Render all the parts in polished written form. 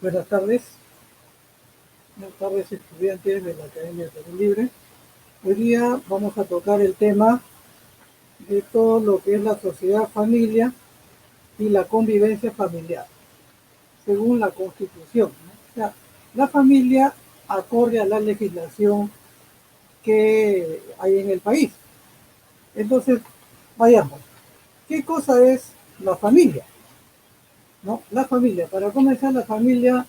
Buenas tardes. Buenas tardes, estudiantes de la Academia de Perú Libre. Hoy día vamos a tocar el tema de todo lo que es la sociedad familia y la convivencia familiar, según la Constitución, ¿no? O sea, la familia acorde a la legislación que hay en el país. Entonces, vayamos. ¿Qué cosa es la familia? ¿No? La familia, para comenzar, la familia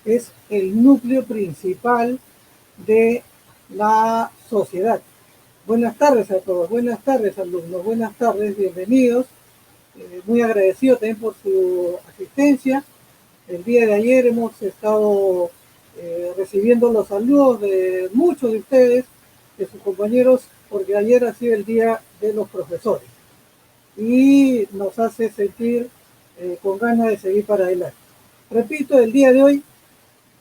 es el núcleo principal de la sociedad. Buenas tardes a todos, buenas tardes alumnos, buenas tardes, bienvenidos. Muy agradecido también por su asistencia. El día de ayer hemos estado recibiendo los saludos de muchos de ustedes, de sus compañeros, porque ayer ha sido el día de los profesores y nos hace sentir con ganas de seguir para adelante. Repito, el día de hoy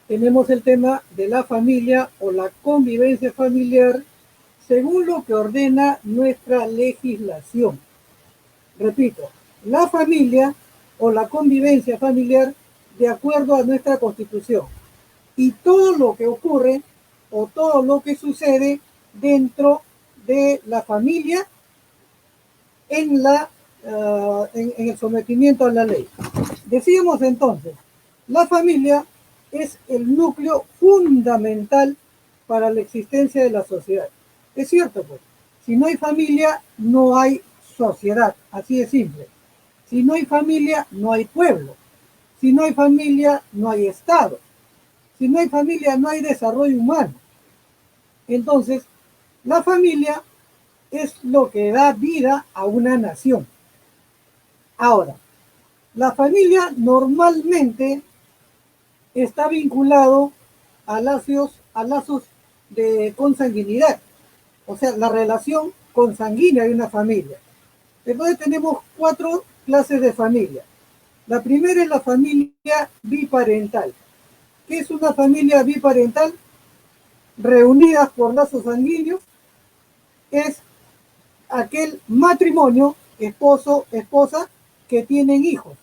tenemos el tema de la familia o la convivencia familiar según lo que ordena nuestra legislación. Repito, la familia o la convivencia familiar de acuerdo a nuestra Constitución y todo lo que ocurre o todo lo que sucede dentro de la familia en, en el sometimiento a la ley. Decíamos entonces, la familia es el núcleo fundamental para la existencia de la sociedad. Es cierto, pues, si no hay familia, no hay sociedad, así de simple. Si no hay familia, no hay pueblo. Si no hay familia, no hay Estado. Si no hay familia, no hay desarrollo humano. Entonces, la familia es lo que da vida a una nación. Ahora, la familia normalmente está vinculado a lazos de consanguinidad, o sea, la relación consanguínea de una familia. Entonces tenemos 4 clases de familia. La primera es la familia biparental. ¿Qué es una familia biparental? Reunidas por lazos sanguíneos, es aquel matrimonio, esposo, esposa, que tienen hijos.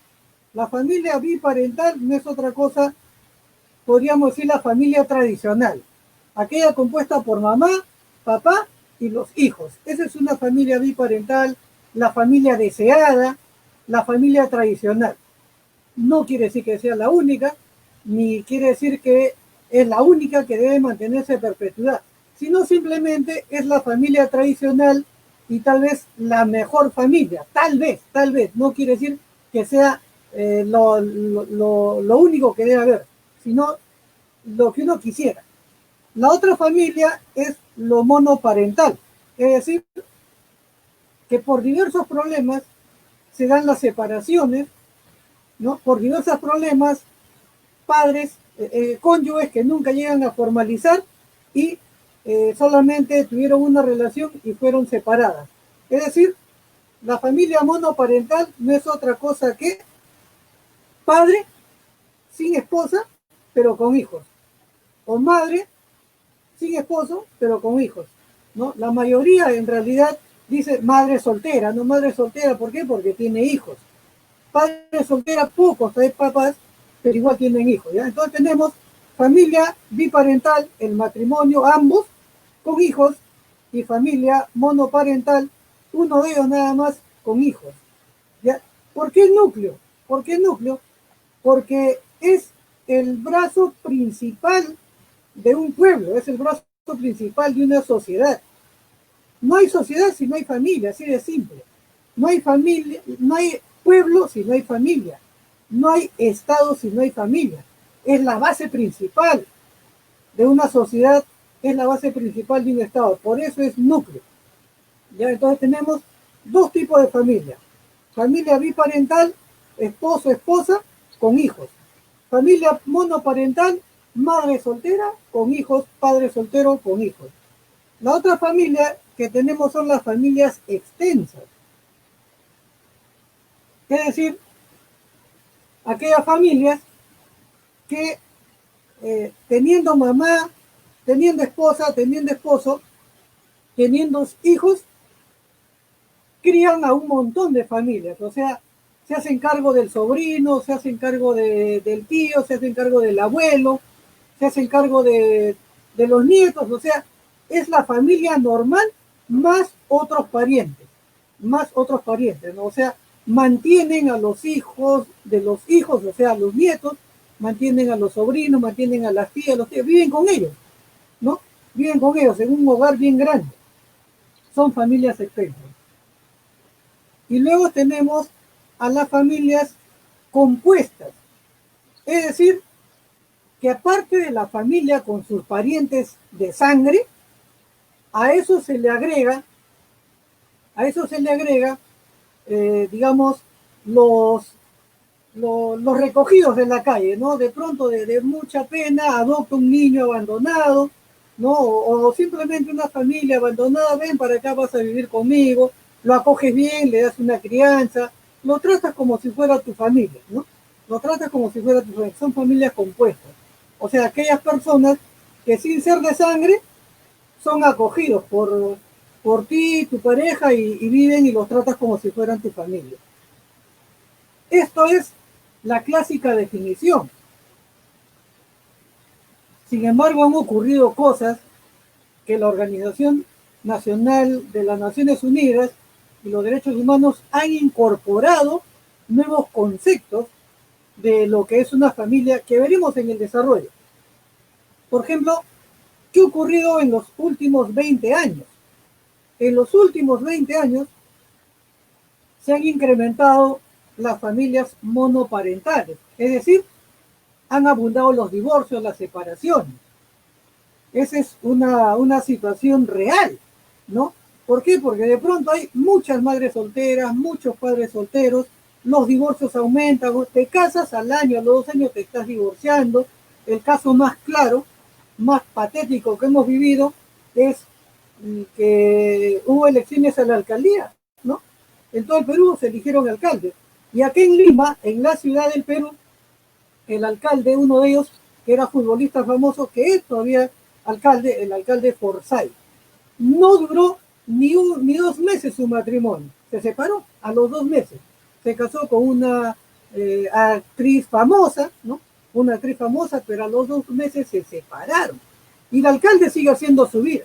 La familia biparental no es otra cosa, podríamos decir, la familia tradicional, aquella compuesta por mamá, papá y los hijos. Esa es una familia biparental, la familia deseada, la familia tradicional. No quiere decir que sea la única, ni quiere decir que es la única que debe mantenerse a perpetuidad, sino simplemente es la familia tradicional y tal vez la mejor familia, tal vez, no quiere decir que sea lo único que debe haber, sino lo que uno quisiera. La otra familia es lo monoparental, es decir, que por diversos problemas se dan las separaciones, ¿no? Por diversos problemas, padres, cónyuges que nunca llegan a formalizar y solamente tuvieron una relación y fueron separadas. Es decir, la familia monoparental no es otra cosa que padre sin esposa, pero con hijos, o madre sin esposo, pero con hijos, ¿no? La mayoría en realidad dice madre soltera, no madre soltera, ¿por qué? Porque tiene hijos. Padre soltera, pocos, hay papás, pero igual tienen hijos, ¿ya? Entonces tenemos familia biparental, el matrimonio, ambos, con hijos, y familia monoparental, uno de ellos nada más con hijos, ¿ya? ¿Por qué el núcleo? ¿Por qué el núcleo? Porque es el brazo principal de un pueblo, es el brazo principal de una sociedad. No hay sociedad si no hay familia, así de simple. No hay familia, no hay pueblo si no hay familia. No hay Estado si no hay familia. Es la base principal de una sociedad, es la base principal de un Estado. Por eso es núcleo. Ya, entonces tenemos 2 tipos de familia. Familia biparental, esposo, esposa, con hijos. Familia monoparental, madre soltera con hijos, padre soltero con hijos. La otra familia que tenemos son las familias extensas. Es decir, aquellas familias que teniendo mamá, teniendo esposa, teniendo esposo, teniendo hijos, crían a un montón de familias. O sea, se hacen cargo del sobrino, se hacen cargo del tío, se hacen cargo del abuelo, se hacen cargo de los nietos, o sea, es la familia normal más otros parientes, ¿no? O sea, mantienen a los hijos de los hijos, o sea, a los nietos, mantienen a los sobrinos, mantienen a las tías, los tíos, viven con ellos, ¿no? Viven con ellos en un hogar bien grande. Son familias extensas. Y luego tenemos a las familias compuestas, es decir, que aparte de la familia con sus parientes de sangre, a eso se le agrega, digamos, los, los recogidos de la calle, ¿no? De pronto, de mucha pena, adopta un niño abandonado, ¿no? O simplemente una familia abandonada, ven para acá, vas a vivir conmigo, lo acoges bien, le das una crianza, lo tratas como si fuera tu familia, ¿no? Lo tratas como si fuera tu familia, son familias compuestas. O sea, aquellas personas que sin ser de sangre son acogidos por ti, tu pareja, y viven y los tratas como si fueran tu familia. Esto es la clásica definición. Sin embargo, han ocurrido cosas que la Organización Nacional de las Naciones Unidas y los Derechos Humanos han incorporado nuevos conceptos de lo que es una familia que veremos en el desarrollo. Por ejemplo, ¿qué ha ocurrido en los últimos 20 años? En los últimos 20 años se han incrementado las familias monoparentales, es decir, han abundado los divorcios, las separaciones. Esa es una situación real, ¿no? ¿Por qué? Porque de pronto hay muchas madres solteras, muchos padres solteros, los divorcios aumentan, te casas al año, a los 2 años te estás divorciando. El caso más claro, más patético que hemos vivido es que hubo elecciones a la alcaldía, ¿no? En todo el Perú se eligieron alcaldes. Y aquí en Lima, en la ciudad del Perú, el alcalde, uno de ellos, que era futbolista famoso, que es todavía alcalde, el alcalde Forsyth, no duró ni 2 meses su matrimonio. Se separó a los 2 meses. Se casó con una actriz famosa, ¿no? Una actriz famosa, pero a los 2 meses se separaron. Y el alcalde sigue haciendo su vida,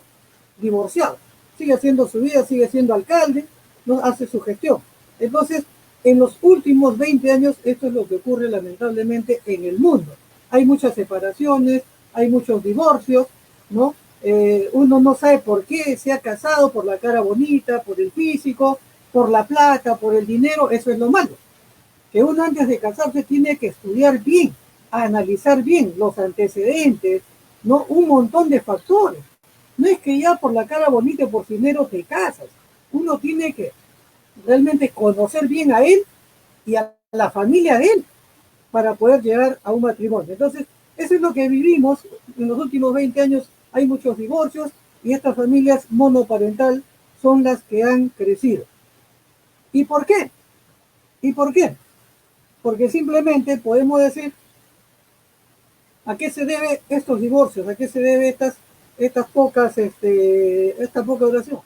divorciado. Sigue haciendo su vida, sigue siendo alcalde, ¿no? Hace su gestión. Entonces, en los últimos 20 años, esto es lo que ocurre lamentablemente en el mundo. Hay muchas separaciones, hay muchos divorcios, ¿no? Uno no sabe por qué se ha casado, por la cara bonita, por el físico, por la plata, por el dinero. Eso es lo malo. Que uno antes de casarse tiene que estudiar bien, analizar bien los antecedentes, ¿no? Un montón de factores. No es que ya por la cara bonita y por dinero te casas. Uno tiene que realmente conocer bien a él y a la familia de él para poder llegar a un matrimonio. Entonces, eso es lo que vivimos en los últimos 20 años. Hay muchos divorcios y estas familias monoparental son las que han crecido. ¿Y por qué? ¿Y por qué? Porque simplemente podemos decir a qué se debe estos divorcios, a qué se debe esta poca duración.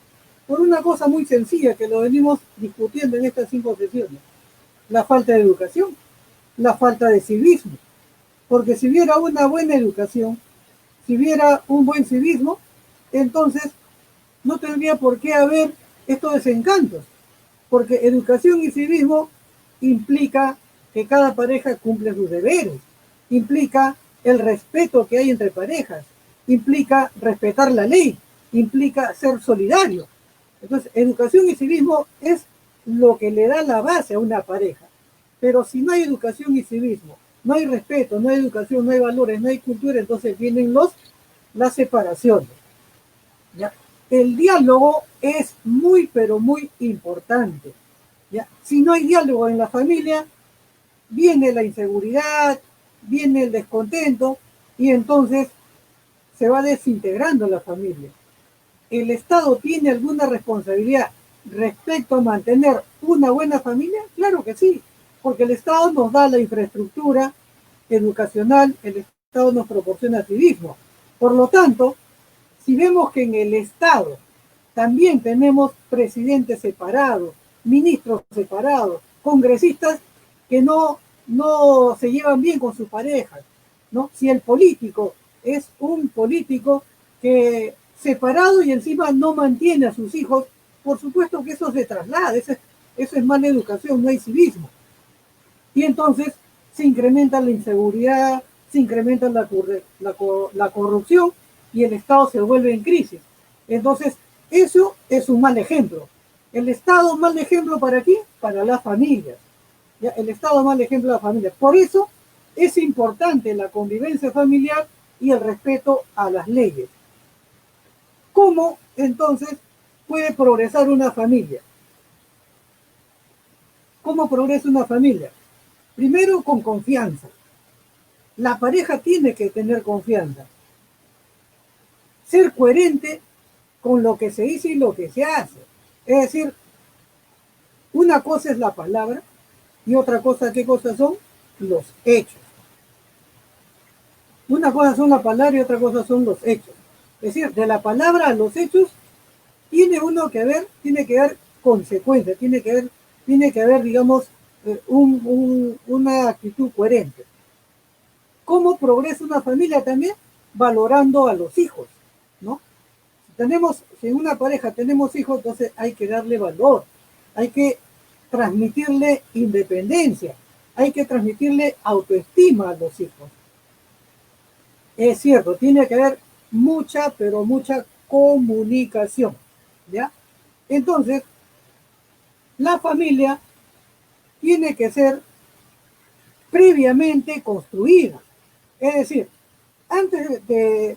Por una cosa muy sencilla que lo venimos discutiendo en estas 5 sesiones: la falta de educación, la falta de civismo. Porque si hubiera una buena educación, si hubiera un buen civismo, entonces no tendría por qué haber estos desencantos. Porque educación y civismo implica que cada pareja cumple sus deberes, implica el respeto que hay entre parejas, implica respetar la ley, implica ser solidario. Entonces, educación y civismo es lo que le da la base a una pareja. Pero si no hay educación y civismo, no hay respeto, no hay educación, no hay valores, no hay cultura, entonces vienen las separaciones. ¿Ya? El diálogo es muy, pero muy importante. ¿Ya? Si no hay diálogo en la familia, viene la inseguridad, viene el descontento, y entonces se va desintegrando la familia. ¿El Estado tiene alguna responsabilidad respecto a mantener una buena familia? Claro que sí, porque el Estado nos da la infraestructura educacional, el Estado nos proporciona civismo. Por lo tanto, si vemos que en el Estado también tenemos presidentes separados, ministros separados, congresistas que no se llevan bien con sus parejas, ¿no? Si el político es un político que separado y encima no mantiene a sus hijos, por supuesto que eso se traslada, eso es mala educación, no hay civismo. Y entonces se incrementa la inseguridad, se incrementa la corrupción y el Estado se vuelve en crisis. Entonces, eso es un mal ejemplo. El Estado, mal ejemplo para quién? Para las familias. ¿Ya? El Estado, mal ejemplo de las familias. Por eso es importante la convivencia familiar y el respeto a las leyes. ¿Cómo entonces puede progresar una familia? ¿Cómo progresa una familia? Primero, con confianza. La pareja tiene que tener confianza. Ser coherente con lo que se dice y lo que se hace. Es decir, una cosa es la palabra y otra cosa, ¿qué cosas son? Los hechos. Una cosa son la palabra y otra cosa son los hechos. Es decir, de la palabra a los hechos tiene que haber consecuencias, tiene que haber, digamos, una actitud coherente. ¿Cómo progresa una familia también? Valorando a los hijos, ¿no? Si en una pareja tenemos hijos, entonces hay que darle valor, hay que transmitirle independencia, hay que transmitirle autoestima a los hijos. Es cierto, tiene que haber mucha, pero mucha comunicación, ¿ya? Entonces, la familia tiene que ser previamente construida. Es decir, antes de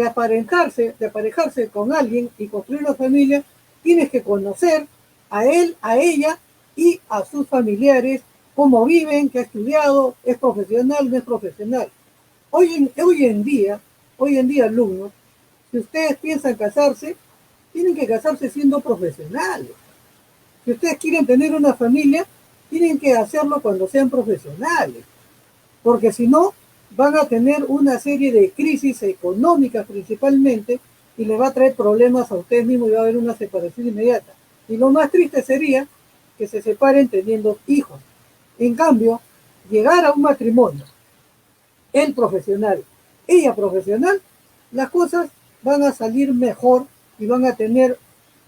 aparejarse con alguien y construir una familia, tienes que conocer a él, a ella y a sus familiares, cómo viven, qué ha estudiado, es profesional, no es profesional. Hoy en día, alumnos, si ustedes piensan casarse, tienen que casarse siendo profesionales. Si ustedes quieren tener una familia, tienen que hacerlo cuando sean profesionales, porque si no, van a tener una serie de crisis económicas principalmente y les va a traer problemas a ustedes mismos y va a haber una separación inmediata. Y lo más triste sería que se separen teniendo hijos. En cambio, llegar a un matrimonio, él profesional, ella profesional, las cosas van a salir mejor y van a tener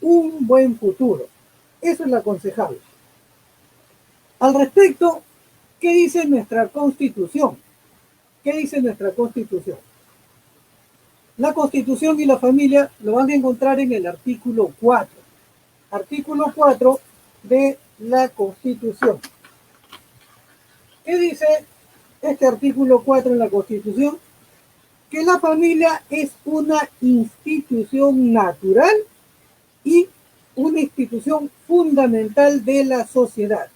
un buen futuro. Eso es lo aconsejable. Al respecto, ¿qué dice nuestra Constitución? ¿Qué dice nuestra Constitución? La Constitución y la familia lo van a encontrar en el artículo 4. Artículo 4 de la Constitución. ¿Qué dice este artículo 4 en la Constitución? Que la familia es una institución natural y una institución fundamental de la sociedad.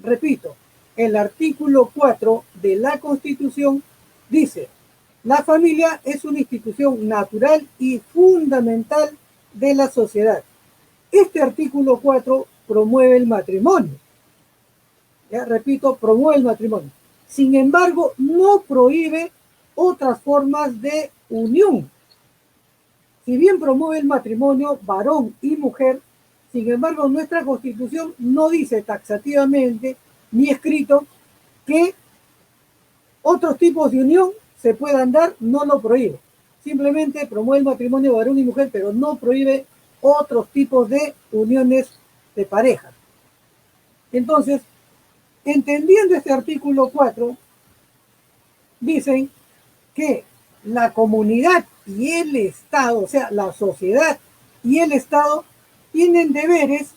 Repito, el artículo 4 de la Constitución dice: la familia es una institución natural y fundamental de la sociedad. Este artículo 4 promueve el matrimonio. Ya repito, promueve el matrimonio. Sin embargo, no prohíbe otras formas de unión. Si bien promueve el matrimonio varón y mujer, sin embargo, nuestra Constitución no dice taxativamente ni escrito que otros tipos de unión se puedan dar, no lo prohíbe. Simplemente promueve el matrimonio varón y mujer, pero no prohíbe otros tipos de uniones de pareja. Entonces, entendiendo este artículo 4, dicen que la comunidad y el Estado, o sea, la sociedad y el Estado, tienen deberes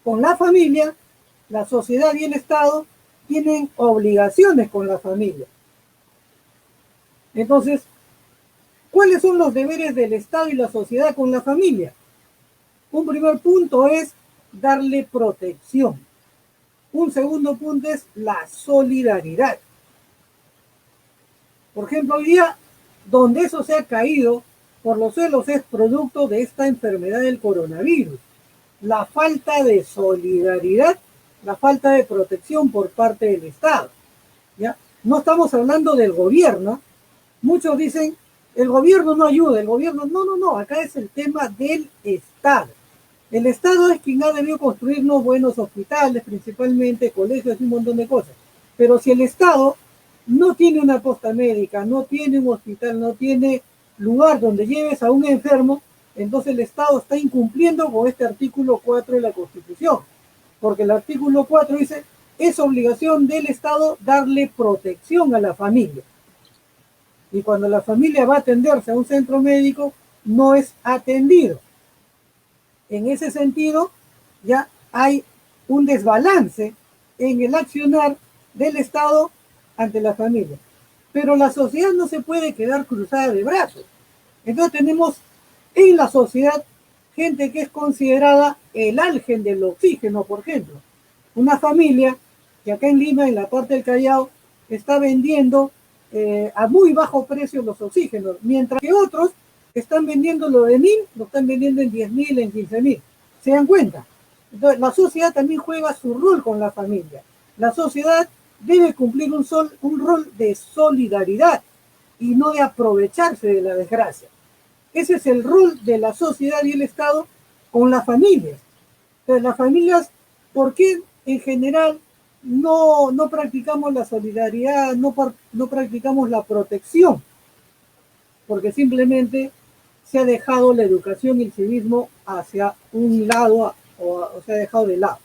con la familia, la sociedad y el Estado tienen obligaciones con la familia. Entonces, ¿cuáles son los deberes del Estado y la sociedad con la familia? Un primer punto es darle protección. Un segundo punto es la solidaridad. Por ejemplo, hoy día, donde eso se ha caído por los suelos es producto de esta enfermedad del coronavirus. La falta de solidaridad, la falta de protección por parte del Estado. ¿Ya? No estamos hablando del gobierno. Muchos dicen, el gobierno no ayuda, el gobierno... No, acá es el tema del Estado. El Estado es quien ha debido construirnos buenos hospitales, principalmente colegios y un montón de cosas. Pero si el Estado no tiene una posta médica, no tiene un hospital, no tiene lugar donde lleves a un enfermo, entonces el Estado está incumpliendo con este artículo 4 de la Constitución. Porque el artículo 4 dice, es obligación del Estado darle protección a la familia. Y cuando la familia va a atenderse a un centro médico, no es atendido. En ese sentido, ya hay un desbalance en el accionar del Estado ante la familia. Pero la sociedad no se puede quedar cruzada de brazos. Entonces tenemos en la sociedad gente que es considerada el algen del oxígeno, por ejemplo. Una familia que acá en Lima, en la parte del Callao, está vendiendo a muy bajo precio los oxígenos, mientras que otros están vendiendo lo de 1.000, lo están vendiendo en 10.000, en 15.000. ¿Se dan cuenta? Entonces, la sociedad también juega su rol con la familia. La sociedad debe cumplir un rol de solidaridad y no de aprovecharse de la desgracia. Ese es el rol de la sociedad y el Estado con las familias. Entonces, las familias, ¿por qué en general no practicamos la solidaridad, no practicamos la protección? Porque simplemente se ha dejado la educación y el civismo hacia un lado o se ha dejado de lado.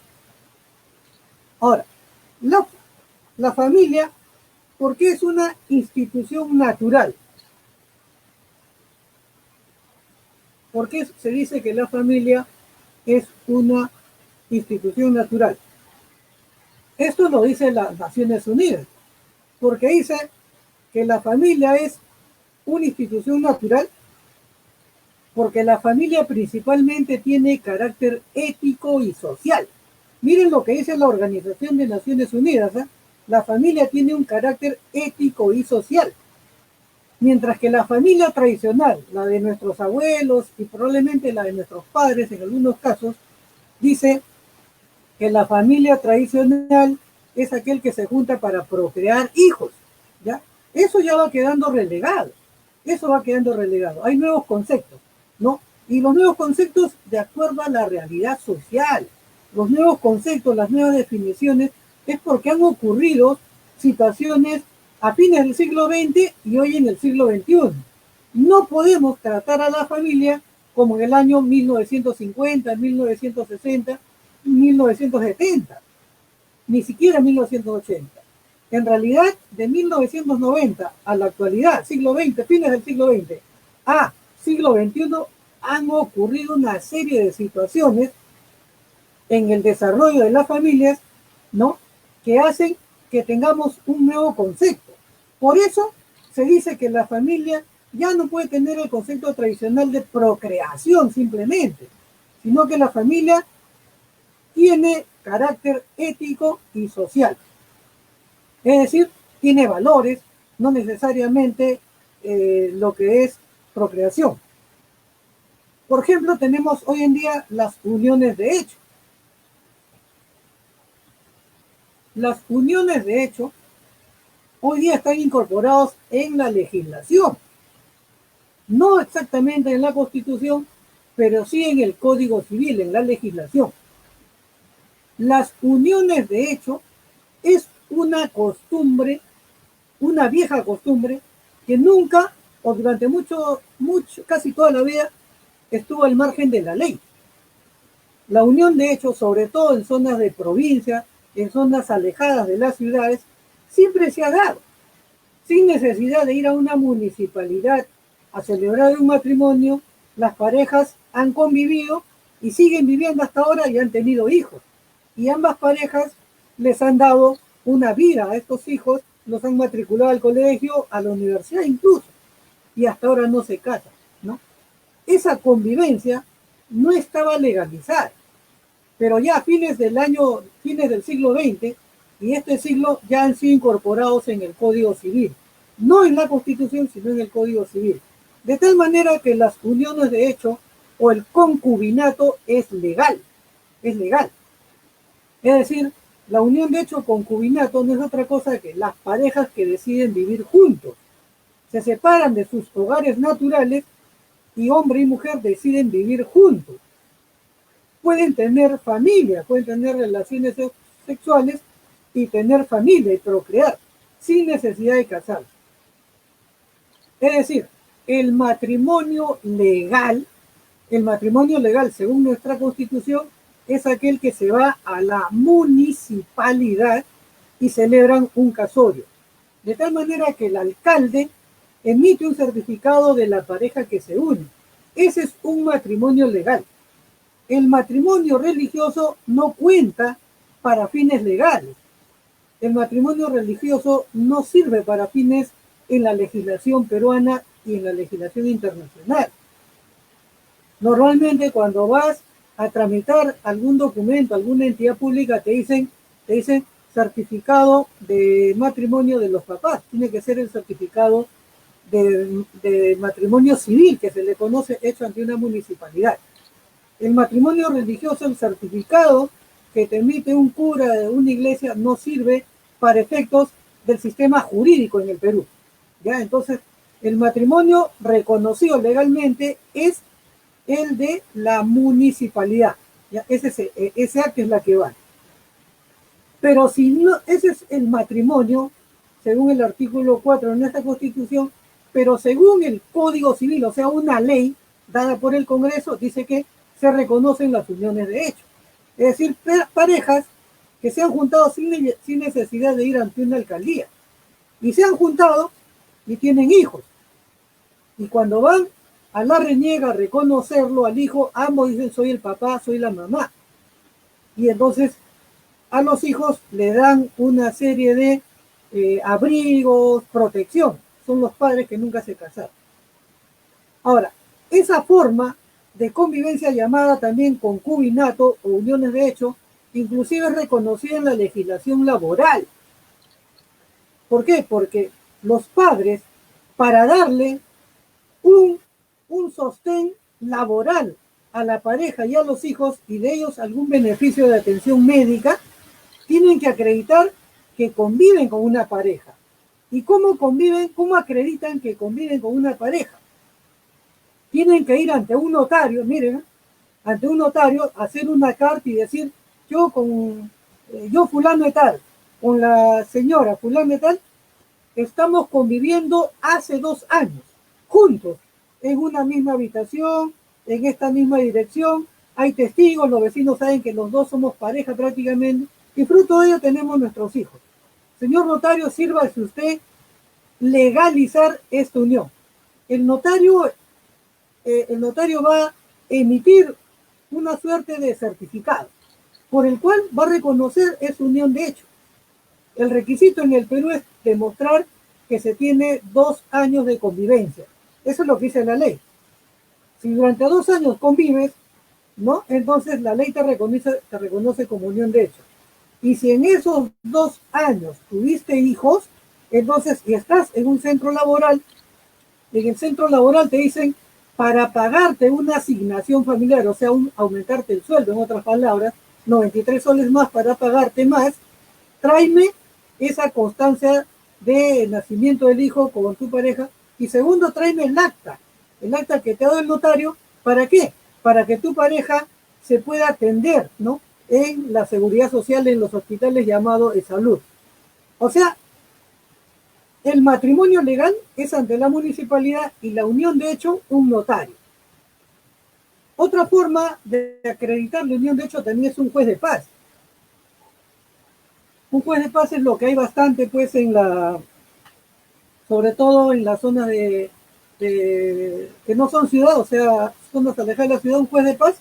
Ahora, la familia, ¿por qué es una institución natural? ¿Por qué se dice que la familia es una institución natural? Esto lo dice las Naciones Unidas, porque dice que la familia es una institución natural porque la familia principalmente tiene carácter ético y social. Miren lo que dice la Organización de Naciones Unidas, ¿eh? La familia tiene un carácter ético y social. Mientras que la familia tradicional, la de nuestros abuelos y probablemente la de nuestros padres en algunos casos, dice que la familia tradicional es aquel que se junta para procrear hijos, ¿ya? Eso ya va quedando relegado, eso va quedando relegado. Hay nuevos conceptos, ¿no? Y los nuevos conceptos de acuerdo a la realidad social, los nuevos conceptos, las nuevas definiciones, es porque han ocurrido situaciones a fines del siglo XX y hoy en el siglo XXI. No podemos tratar a la familia como en el año 1950, 1960, 1970, ni siquiera 1980. En realidad, de 1990 a la actualidad, siglo XX, fines del siglo XX, a siglo XXI, han ocurrido una serie de situaciones en el desarrollo de las familias, ¿no? Que hacen que tengamos un nuevo concepto. Por eso se dice que la familia ya no puede tener el concepto tradicional de procreación simplemente, sino que la familia tiene carácter ético y social. Es decir, tiene valores, no necesariamente lo que es procreación. Por ejemplo, tenemos hoy en día las uniones de hecho. Las uniones de hecho hoy día están incorporados en la legislación. No exactamente en la Constitución, pero sí en el Código Civil, en la legislación. Las uniones de hecho es una costumbre, una vieja costumbre, que nunca o durante casi toda la vida estuvo al margen de la ley. La unión de hecho, sobre todo en zonas de provincia, en zonas alejadas de las ciudades, siempre se ha dado, sin necesidad de ir a una municipalidad a celebrar un matrimonio. Las parejas han convivido y siguen viviendo hasta ahora y han tenido hijos. Y ambas parejas les han dado una vida a estos hijos, los han matriculado al colegio, a la universidad incluso, y hasta ahora no se casan, ¿no? Esa convivencia no estaba legalizada, pero ya a fines del siglo XX y este siglo ya han sido incorporados en el Código Civil, no en la Constitución, sino en el Código Civil, de tal manera que las uniones de hecho o el concubinato es legal, es legal. Es decir, la unión de hecho concubinato no es otra cosa que las parejas que deciden vivir juntos. Se separan de sus hogares naturales y hombre y mujer deciden vivir juntos. pueden tener familia, pueden tener relaciones sexuales y tener familia y procrear sin necesidad de casarse. Es decir, el matrimonio legal según nuestra Constitución es aquel que se va a la municipalidad y celebran un casorio. De tal manera que el alcalde emite un certificado de la pareja que se une. Ese es un matrimonio legal. El matrimonio religioso no cuenta para fines legales. El matrimonio religioso no sirve para fines en la legislación peruana y en la legislación internacional. Normalmente cuando vas a tramitar algún documento, alguna entidad pública, te dicen certificado de matrimonio de los papás. Tiene que ser el certificado de matrimonio civil, que se le conoce hecho ante una municipalidad. El matrimonio religioso, el certificado que te emite un cura de una iglesia, no sirve para efectos del sistema jurídico en el Perú. ¿Ya? Entonces, el matrimonio reconocido legalmente es el de la municipalidad. ¿Ya? Ese acto es la que vale. Pero si no, ese es el matrimonio, según el artículo 4 de nuestra Constitución, pero según el Código Civil, o sea, una ley dada por el Congreso, dice que se reconocen las uniones de hecho. Es decir, parejas que se han juntado sin necesidad de ir ante una alcaldía. Y se han juntado y tienen hijos. Y cuando van a la reniega a reconocerlo al hijo, ambos dicen soy el papá, soy la mamá. Y entonces a los hijos le dan una serie de abrigos, protección. Son los padres que nunca se casaron. Ahora, esa forma de convivencia llamada también concubinato o uniones de hecho, inclusive es reconocida en la legislación laboral. ¿Por qué? Porque los padres, para darle un sostén laboral a la pareja y a los hijos y de ellos algún beneficio de atención médica, tienen que acreditar que conviven con una pareja. ¿Y cómo conviven? ¿Cómo acreditan que conviven con una pareja? Tienen que ir ante un notario, miren, ante un notario, hacer una carta y decir, yo fulano de tal, con la señora fulano de tal, estamos conviviendo hace 2 años, juntos, en una misma habitación, en esta misma dirección, hay testigos, los vecinos saben que los dos somos pareja prácticamente, y fruto de ello tenemos nuestros hijos. Señor notario, sírvase usted legalizar esta unión. El notario va a emitir una suerte de certificado por el cual va a reconocer esa unión de hecho. El requisito en el Perú es demostrar que se tiene 2 años de convivencia. Eso es lo que dice la ley. Si durante 2 años convives, ¿no? Entonces la ley te reconoce como unión de hecho. Y si en esos 2 años tuviste hijos, entonces, y estás en un centro laboral, en el centro laboral te dicen, para pagarte una asignación familiar, o sea, aumentarte el sueldo, en otras palabras, 93 soles más para pagarte más, tráeme esa constancia de nacimiento del hijo con tu pareja, y segundo, tráeme el acta que te ha dado el notario, ¿para qué? Para que tu pareja se pueda atender, ¿no? En la seguridad social, en los hospitales llamados de salud. O sea, el matrimonio legal es ante la municipalidad y la unión de hecho un notario. Otra forma de acreditar la unión de hecho también es un juez de paz. Un juez de paz es lo que hay bastante, pues, sobre todo en las zonas que no son ciudad, o sea, zonas alejadas de la ciudad. Un juez de paz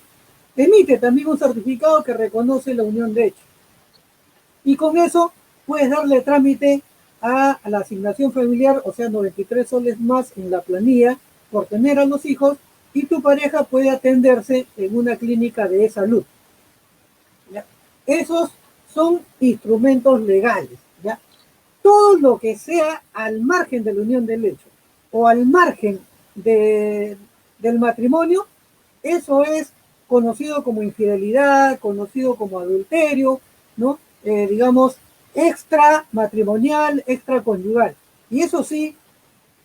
emite también un certificado que reconoce la unión de hecho. Y con eso puedes darle trámite a la asignación familiar, o sea, 93 soles más en la planilla por tener a los hijos, y tu pareja puede atenderse en una clínica de salud. ¿Ya? Esos son instrumentos legales. ¿Ya? Todo lo que sea al margen de la unión del hecho o al margen del matrimonio, eso es conocido como infidelidad, conocido como adulterio, ¿no? Digamos, extramatrimonial, extraconyugal. Y eso sí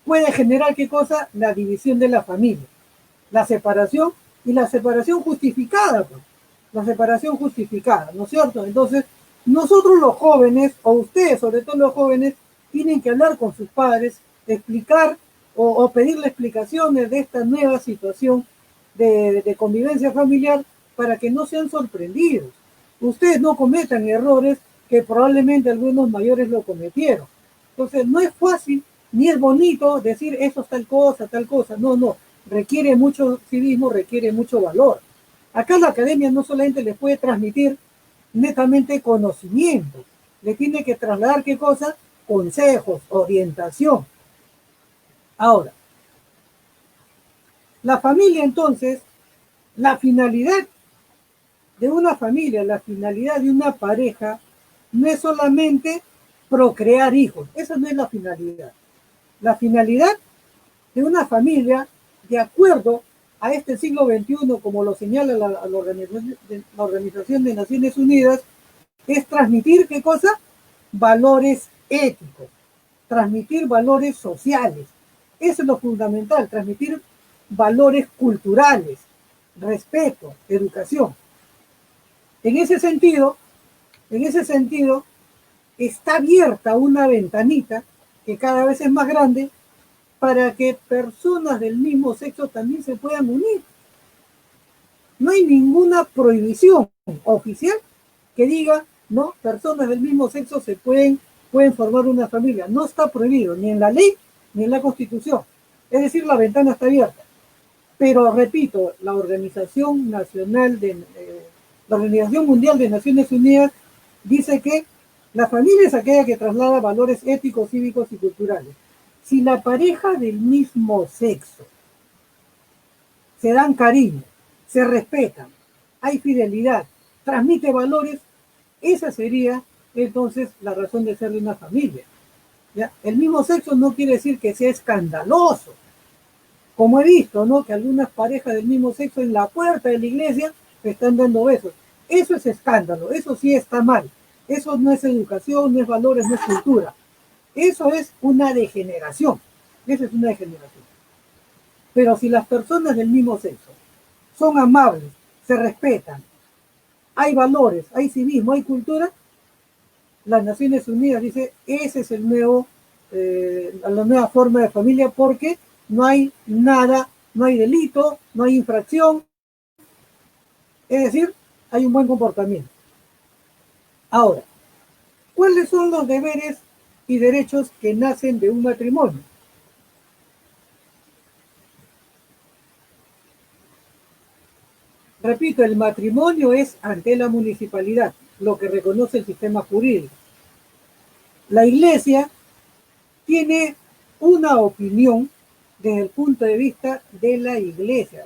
puede generar, ¿qué cosa? La división de la familia, la separación y la separación justificada, pues. la separación justificada, ¿no es cierto? Entonces, nosotros los jóvenes, o ustedes, sobre todo los jóvenes, tienen que hablar con sus padres, explicar o pedirle explicaciones de esta nueva situación de convivencia familiar para que no sean sorprendidos. Ustedes no cometan errores que probablemente algunos mayores lo cometieron. Entonces, no es fácil ni es bonito decir eso es tal cosa, tal cosa. No, no. Requiere mucho civismo, requiere mucho valor. Acá la academia no solamente les puede transmitir netamente conocimiento, le tiene que trasladar qué cosa, consejos, orientación. Ahora, la familia entonces, la finalidad de una familia, la finalidad de una pareja, no es solamente procrear hijos, esa no es la finalidad. La finalidad de una familia, de acuerdo a este siglo XXI, como lo señala la Organización de Naciones Unidas, es transmitir, ¿qué cosa? Valores éticos, transmitir valores sociales. Eso es lo fundamental, transmitir valores culturales, respeto, educación. En ese sentido, está abierta una ventanita que cada vez es más grande para que personas del mismo sexo también se puedan unir. No hay ninguna prohibición oficial que diga, no, personas del mismo sexo pueden formar una familia. No está prohibido ni en la ley ni en la Constitución. Es decir, la ventana está abierta. Pero repito, la Organización Mundial de Naciones Unidas dice que la familia es aquella que traslada valores éticos, cívicos y culturales. Si la pareja del mismo sexo se dan cariño, se respetan, hay fidelidad, transmite valores, esa sería entonces la razón de ser de una familia. ¿Ya? El mismo sexo no quiere decir que sea escandaloso, como he visto, ¿no? Que algunas parejas del mismo sexo en la puerta de la iglesia están dando besos. Eso es escándalo, eso sí está mal. Eso no es educación, no es valores, no es cultura. Eso es una degeneración. Eso es una degeneración. Pero si las personas del mismo sexo son amables, se respetan, hay valores, hay civismo, hay cultura, las Naciones Unidas dice, ese es la nueva forma de familia porque no hay nada, no hay delito, no hay infracción, es decir, hay un buen comportamiento. Ahora, ¿cuáles son los deberes y derechos que nacen de un matrimonio? Repito, el matrimonio es ante la municipalidad, lo que reconoce el sistema jurídico. La iglesia tiene una opinión desde el punto de vista de la iglesia,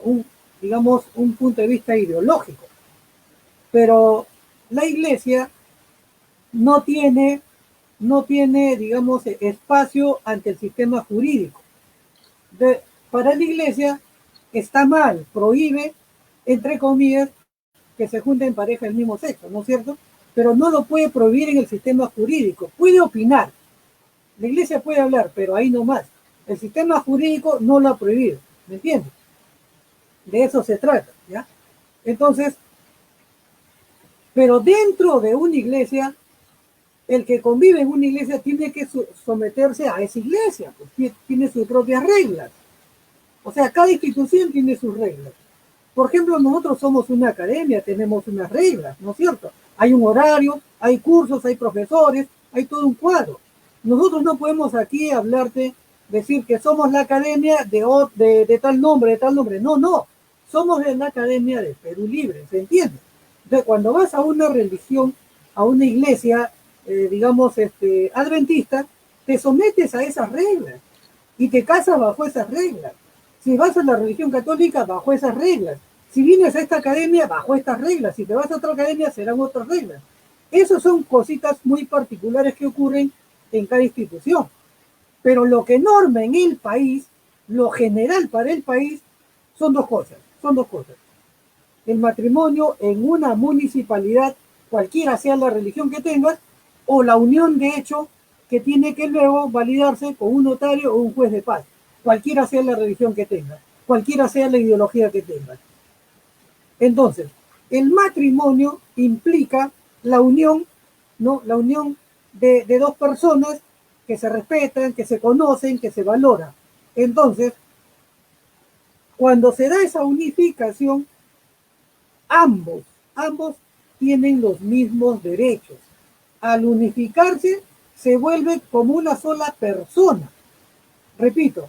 digamos, un punto de vista ideológico. Pero la iglesia no tiene, digamos, espacio ante el sistema jurídico. Para la iglesia está mal, prohíbe, entre comillas, que se junten parejas del mismo sexo, ¿no es cierto? Pero no lo puede prohibir en el sistema jurídico. Puede opinar. La iglesia puede hablar, pero ahí no más. El sistema jurídico no lo ha prohibido, ¿me entiendes? De eso se trata, ¿ya? Entonces, pero dentro de una iglesia, el que convive en una iglesia tiene que someterse a esa iglesia, pues tiene sus propias reglas. O sea, cada institución tiene sus reglas. Por ejemplo, nosotros somos una academia, tenemos unas reglas, ¿no es cierto? Hay un horario, hay cursos, hay profesores, hay todo un cuadro. Nosotros no podemos aquí hablarte, decir que somos la academia de tal nombre, de tal nombre. No, no. Somos de la academia de Perú Libre, ¿se entiende? Entonces, cuando vas a una religión, a una iglesia, digamos, adventista, te sometes a esas reglas y te casas bajo esas reglas. Si vas a la religión católica, bajo esas reglas. Si vienes a esta academia, bajo estas reglas. Si te vas a otra academia, serán otras reglas. Esas son cositas muy particulares que ocurren en cada institución. Pero lo que norma en el país, lo general para el país, son dos cosas. El matrimonio en una municipalidad, cualquiera sea la religión que tengas, o la unión de hecho que tiene que luego validarse con un notario o un juez de paz, cualquiera sea la religión que tengas, cualquiera sea la ideología que tengas. Entonces, el matrimonio implica la unión, ¿no? La unión de dos personas que se respetan, que se conocen, que se valoran. Entonces, cuando se da esa unificación, ambos tienen los mismos derechos. Al unificarse, se vuelve como una sola persona. Repito,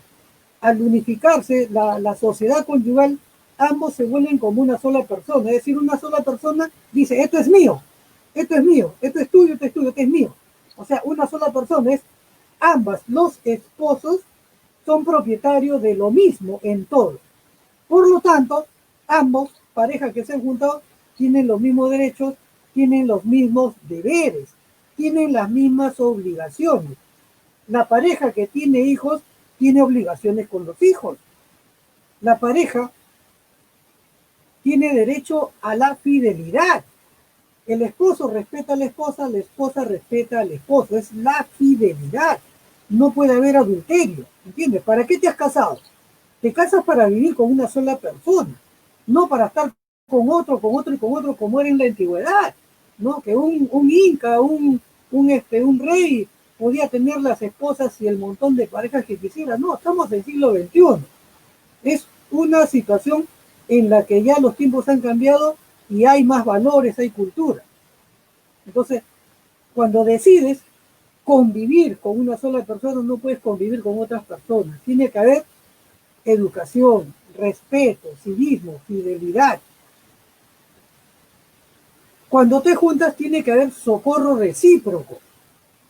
al unificarse la sociedad conyugal, ambos se vuelven como una sola persona. Es decir, una sola persona dice, esto es mío, esto es mío, esto es tuyo, esto es tuyo, esto es mío. O sea, una sola persona es ambas, los esposos son propietarios de lo mismo en todo. Por lo tanto, ambos, parejas que se han juntado, tienen los mismos derechos, tienen los mismos deberes, tienen las mismas obligaciones. La pareja que tiene hijos tiene obligaciones con los hijos. La pareja tiene derecho a la fidelidad. El esposo respeta a la esposa respeta al esposo. Es la fidelidad. No puede haber adulterio. ¿Entiendes? ¿Para qué te has casado? Te casas para vivir con una sola persona, no para estar con otro y con otro como era en la antigüedad, ¿no? Que un inca, un rey podía tener las esposas y el montón de parejas que quisiera. No, estamos en el siglo XXI. Es una situación en la que ya los tiempos han cambiado y hay más valores, hay cultura. Entonces, cuando decides convivir con una sola persona, no puedes convivir con otras personas. Tiene que haber educación, respeto, civismo, fidelidad. Cuando te juntas tiene que haber socorro recíproco.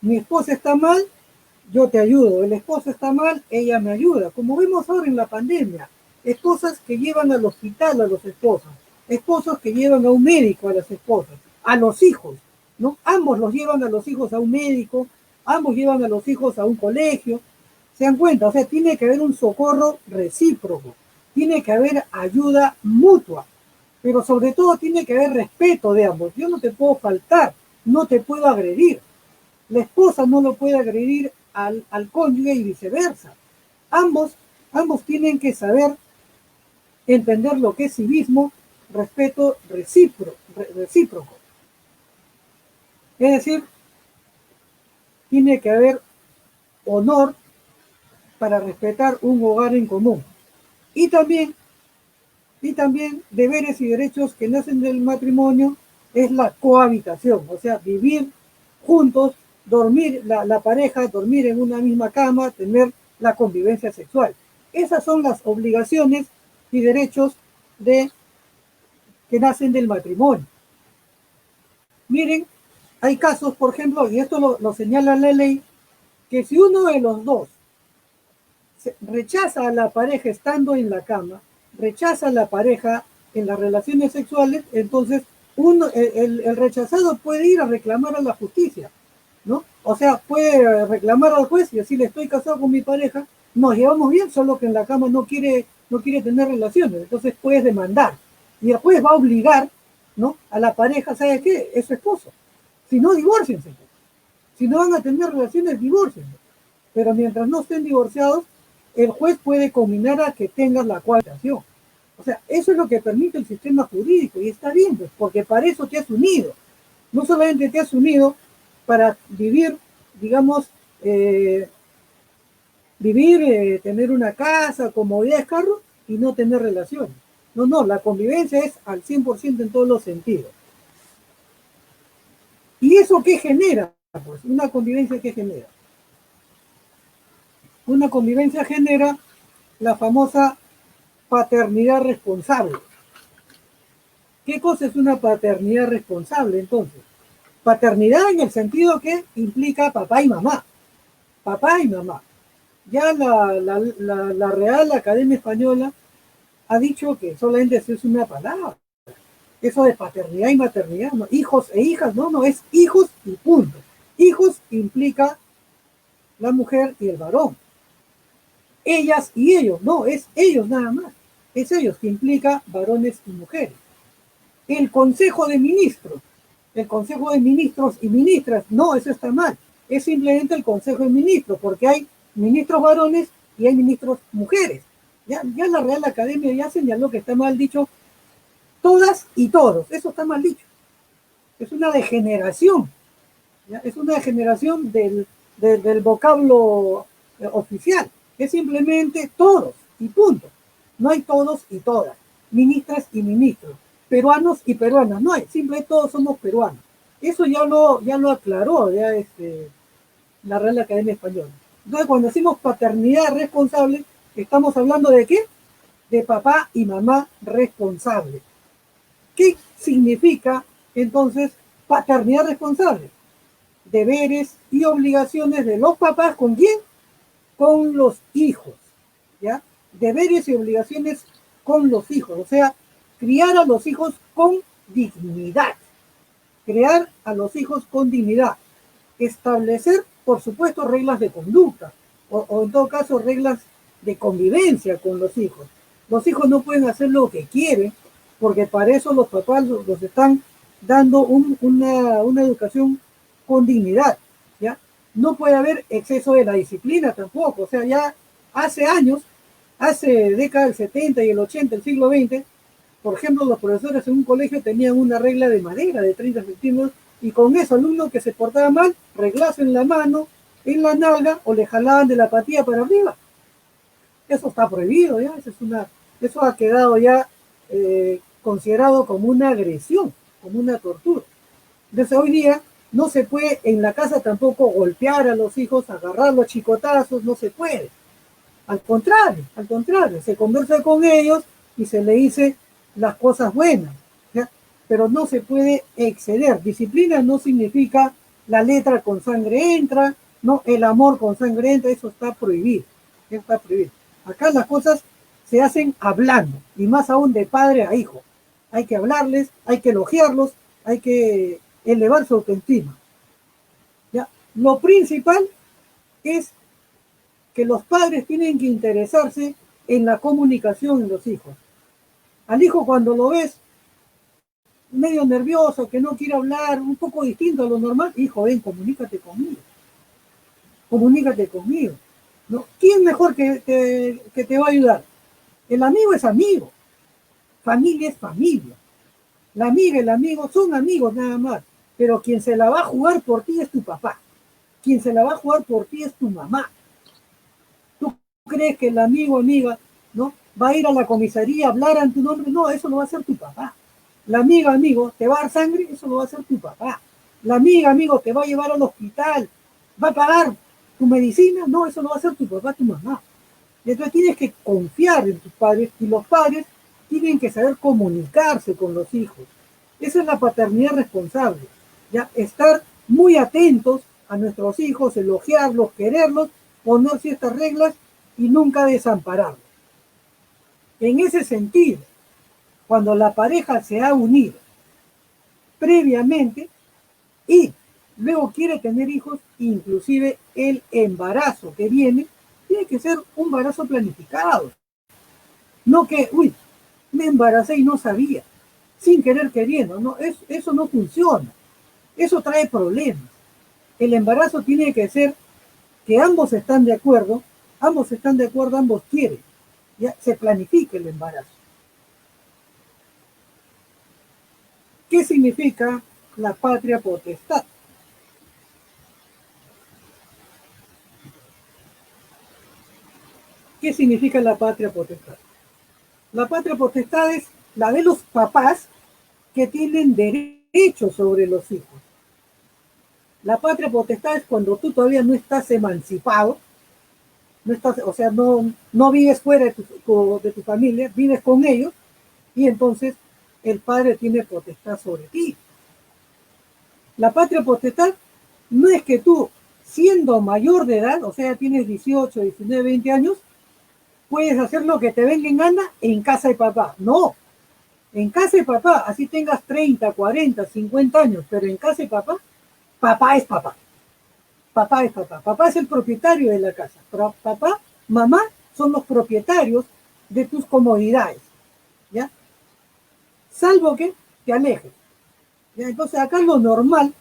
Mi esposa está mal, yo te ayudo. El esposo está mal, ella me ayuda. Como vemos ahora en la pandemia, esposas que llevan al hospital a los esposos, esposos que llevan a un médico a las esposas, a los hijos, ¿no? Ambos los llevan a los hijos a un médico, ambos llevan a los hijos a un colegio. ¿Se dan cuenta? O sea, tiene que haber un socorro recíproco, tiene que haber ayuda mutua, pero sobre todo tiene que haber respeto de ambos. Yo no te puedo faltar, no te puedo agredir. La esposa no lo puede agredir al cónyuge y viceversa. Ambos tienen que saber entender lo que es civismo, respeto recíproco. Es decir, tiene que haber honor para respetar un hogar en común. Y también deberes y derechos que nacen del matrimonio es la cohabitación, o sea, vivir juntos, dormir, la pareja, dormir en una misma cama, tener la convivencia sexual. Esas son las obligaciones y derechos que nacen del matrimonio. Miren, hay casos, por ejemplo, y esto lo señala la ley, que si uno de los dos rechaza a la pareja estando en la cama, rechaza a la pareja en las relaciones sexuales, entonces el rechazado puede ir a reclamar a la justicia, ¿no? O sea, puede reclamar al juez y decirle, estoy casado con mi pareja, nos llevamos bien, solo que en la cama no quiere tener relaciones, entonces puedes demandar. Y el juez va a obligar, ¿no?, a la pareja, ¿sabe qué? Es su esposo. Si no, divórciense. Si no van a tener relaciones, divórciense. Pero mientras no estén divorciados, el juez puede combinar a que tengas la cohabitación. O sea, eso es lo que permite el sistema jurídico y está bien, pues, porque para eso te has unido. No solamente te has unido para vivir, digamos, tener una casa, comodidades, carro y no tener relaciones. No, la convivencia es al 100% en todos los sentidos. ¿Y eso qué genera? Pues una convivencia que genera. Una convivencia genera la famosa paternidad responsable. ¿Qué cosa es una paternidad responsable entonces? Paternidad en el sentido que implica papá y mamá. Papá y mamá. Ya la Real Academia Española ha dicho que solamente eso es una palabra. Eso de paternidad y maternidad, no, hijos e hijas, no, es hijos y punto. Hijos implica la mujer y el varón. Ellas y ellos, no, es ellos nada más. Es ellos que implica varones y mujeres. El Consejo de Ministros y ministras, no, eso está mal. Es simplemente el Consejo de Ministros, porque hay ministros varones y hay ministros mujeres. Ya la Real Academia ya señaló que está mal dicho todas y todos. Eso está mal dicho. Es una degeneración. ¿Ya? Es una degeneración del vocablo oficial. Es simplemente todos y punto. No hay todos y todas, ministras y ministros, peruanos y peruanas. No hay, simplemente todos somos peruanos. Eso ya lo aclaró la Real Academia Española. Entonces, cuando decimos paternidad responsable, estamos hablando de ¿qué? De papá y mamá responsable. ¿Qué significa entonces paternidad responsable? Deberes y obligaciones de los papás, ¿con quién? Con los hijos, ¿ya? Deberes y obligaciones con los hijos, o sea, criar a los hijos con dignidad, crear a los hijos con dignidad, establecer, por supuesto, reglas de conducta, o en todo caso, reglas de convivencia con los hijos. Los hijos no pueden hacer lo que quieren, porque para eso los papás los están dando una educación con dignidad, ¿ya? No puede haber exceso de la disciplina tampoco, o sea, ya hace años, hace décadas del 70 y el 80, el siglo XX, por ejemplo, los profesores en un colegio tenían una regla de madera de 30 centímetros y con eso, alumno que se portaba mal, reglazo en la mano, en la nalga o le jalaban de la patilla para arriba. Eso está prohibido, ¿ya? Eso ha quedado ya considerado como una agresión, como una tortura. Entonces hoy día no se puede en la casa tampoco golpear a los hijos, agarrarlos a chicotazos, no se puede. Al contrario, se conversa con ellos y se le dice las cosas buenas, ¿ya? Pero no se puede exceder. Disciplina no significa la letra con sangre entra, no, el amor con sangre entra, eso está prohibido. Está prohibido. Acá las cosas se hacen hablando, y más aún de padre a hijo. Hay que hablarles, hay que elogiarlos, hay que elevar su autoestima. ¿Ya? Lo principal es que los padres tienen que interesarse en la comunicación de los hijos. Al hijo cuando lo ves medio nervioso, que no quiere hablar, un poco distinto a lo normal, hijo, ven, comunícate conmigo. Comunícate conmigo. ¿No? ¿Quién mejor que te va a ayudar? El amigo es amigo. Familia es familia. La amiga y el amigo son amigos nada más. Pero quien se la va a jugar por ti es tu papá. Quien se la va a jugar por ti es tu mamá. ¿Tú crees que el amigo o amiga, ¿no?, va a ir a la comisaría a hablar en tu nombre? No, eso lo va a hacer tu papá. La amiga, amigo, te va a dar sangre, eso lo va a hacer tu papá. La amiga, amigo, te va a llevar al hospital, va a pagar tu medicina, no, eso lo va a hacer tu papá, tu mamá. Y entonces tienes que confiar en tus padres y los padres tienen que saber comunicarse con los hijos. Esa es la paternidad responsable. ¿Ya? Estar muy atentos a nuestros hijos, elogiarlos, quererlos, poner ciertas reglas y nunca desampararlos. En ese sentido, cuando la pareja se ha unido previamente y luego quiere tener hijos, inclusive el embarazo que viene, tiene que ser un embarazo planificado. No que, me embaracé y no sabía, sin querer queriendo, no, eso no funciona. Eso trae problemas. El embarazo tiene que ser que ambos están de acuerdo, ambos quieren. Ya se planifica el embarazo. ¿Qué significa la patria potestad? ¿Qué significa la patria potestad? La patria potestad es la de los papás que tienen derecho sobre los hijos. La patria potestad es cuando tú todavía no estás emancipado, no estás, o sea, no vives fuera de tu familia, vives con ellos, y entonces el padre tiene potestad sobre ti. La patria potestad no es que tú, siendo mayor de edad, o sea, tienes 18, 19, 20 años, puedes hacer lo que te venga en gana en casa de papá. No, en casa de papá, así tengas 30, 40, 50 años, pero en casa de papá, papá es papá. Papá es papá. Papá es el propietario de la casa. Papá, mamá son los propietarios de tus comodidades. ¿Ya? Salvo que te alejes. ¿Ya? Entonces acá lo normal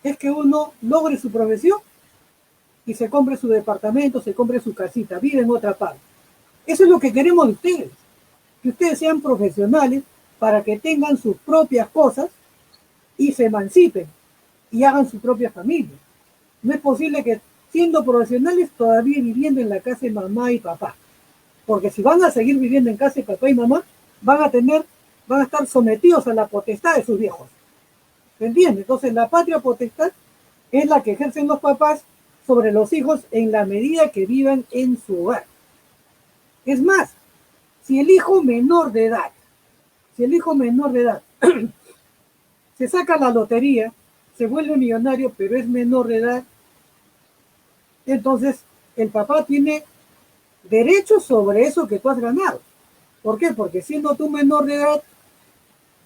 es que uno logre su profesión y se compre su departamento, se compre su casita, vive en otra parte. Eso es lo que queremos de ustedes. que ustedes sean profesionales para que tengan sus propias cosas y se emancipen y hagan su propia familia. No es posible que siendo profesionales todavía viviendo en la casa de mamá y papá, porque si van a seguir viviendo en casa de papá y mamá, van a estar sometidos a la potestad de sus viejos. ¿Se entiende? Entonces la patria potestad es la que ejercen los papás sobre los hijos en la medida que vivan en su hogar. Es más, si el hijo menor de edad, si el hijo menor de edad se saca la lotería, se vuelve millonario, pero es menor de edad, entonces el papá tiene derechos sobre eso que tú has ganado. ¿Por qué? Porque siendo tú menor de edad,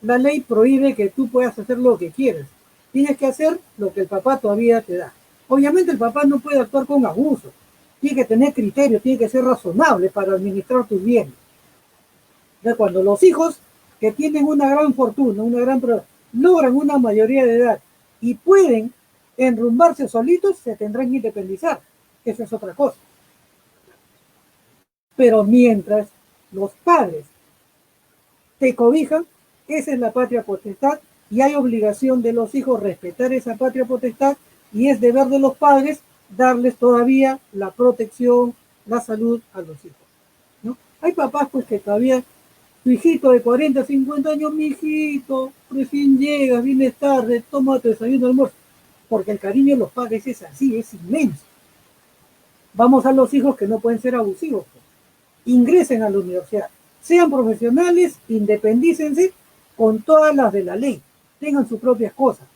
la ley prohíbe que tú puedas hacer lo que quieres. Tienes que hacer lo que el papá todavía te da. Obviamente el papá no puede actuar con abuso. Tiene que tener criterio, tiene que ser razonable para administrar tus bienes. Entonces, cuando los hijos que tienen una gran fortuna, logran una mayoría de edad y pueden enrumbarse solitos, se tendrán que independizar. Esa es otra cosa. Pero mientras los padres te cobijan, esa es la patria potestad y hay obligación de los hijos respetar esa patria potestad y es deber de los padres darles todavía la protección, la salud a los hijos, ¿no? Hay papás pues que todavía, tu hijito de 40, 50 años, mi hijito, recién llegas, vienes tarde, toma tu desayuno, almuerzo, porque el cariño de los padres es así, es inmenso. Vamos a los hijos que no pueden ser abusivos, pues. Ingresen a la universidad, sean profesionales, independícense con todas las de la ley, tengan sus propias cosas.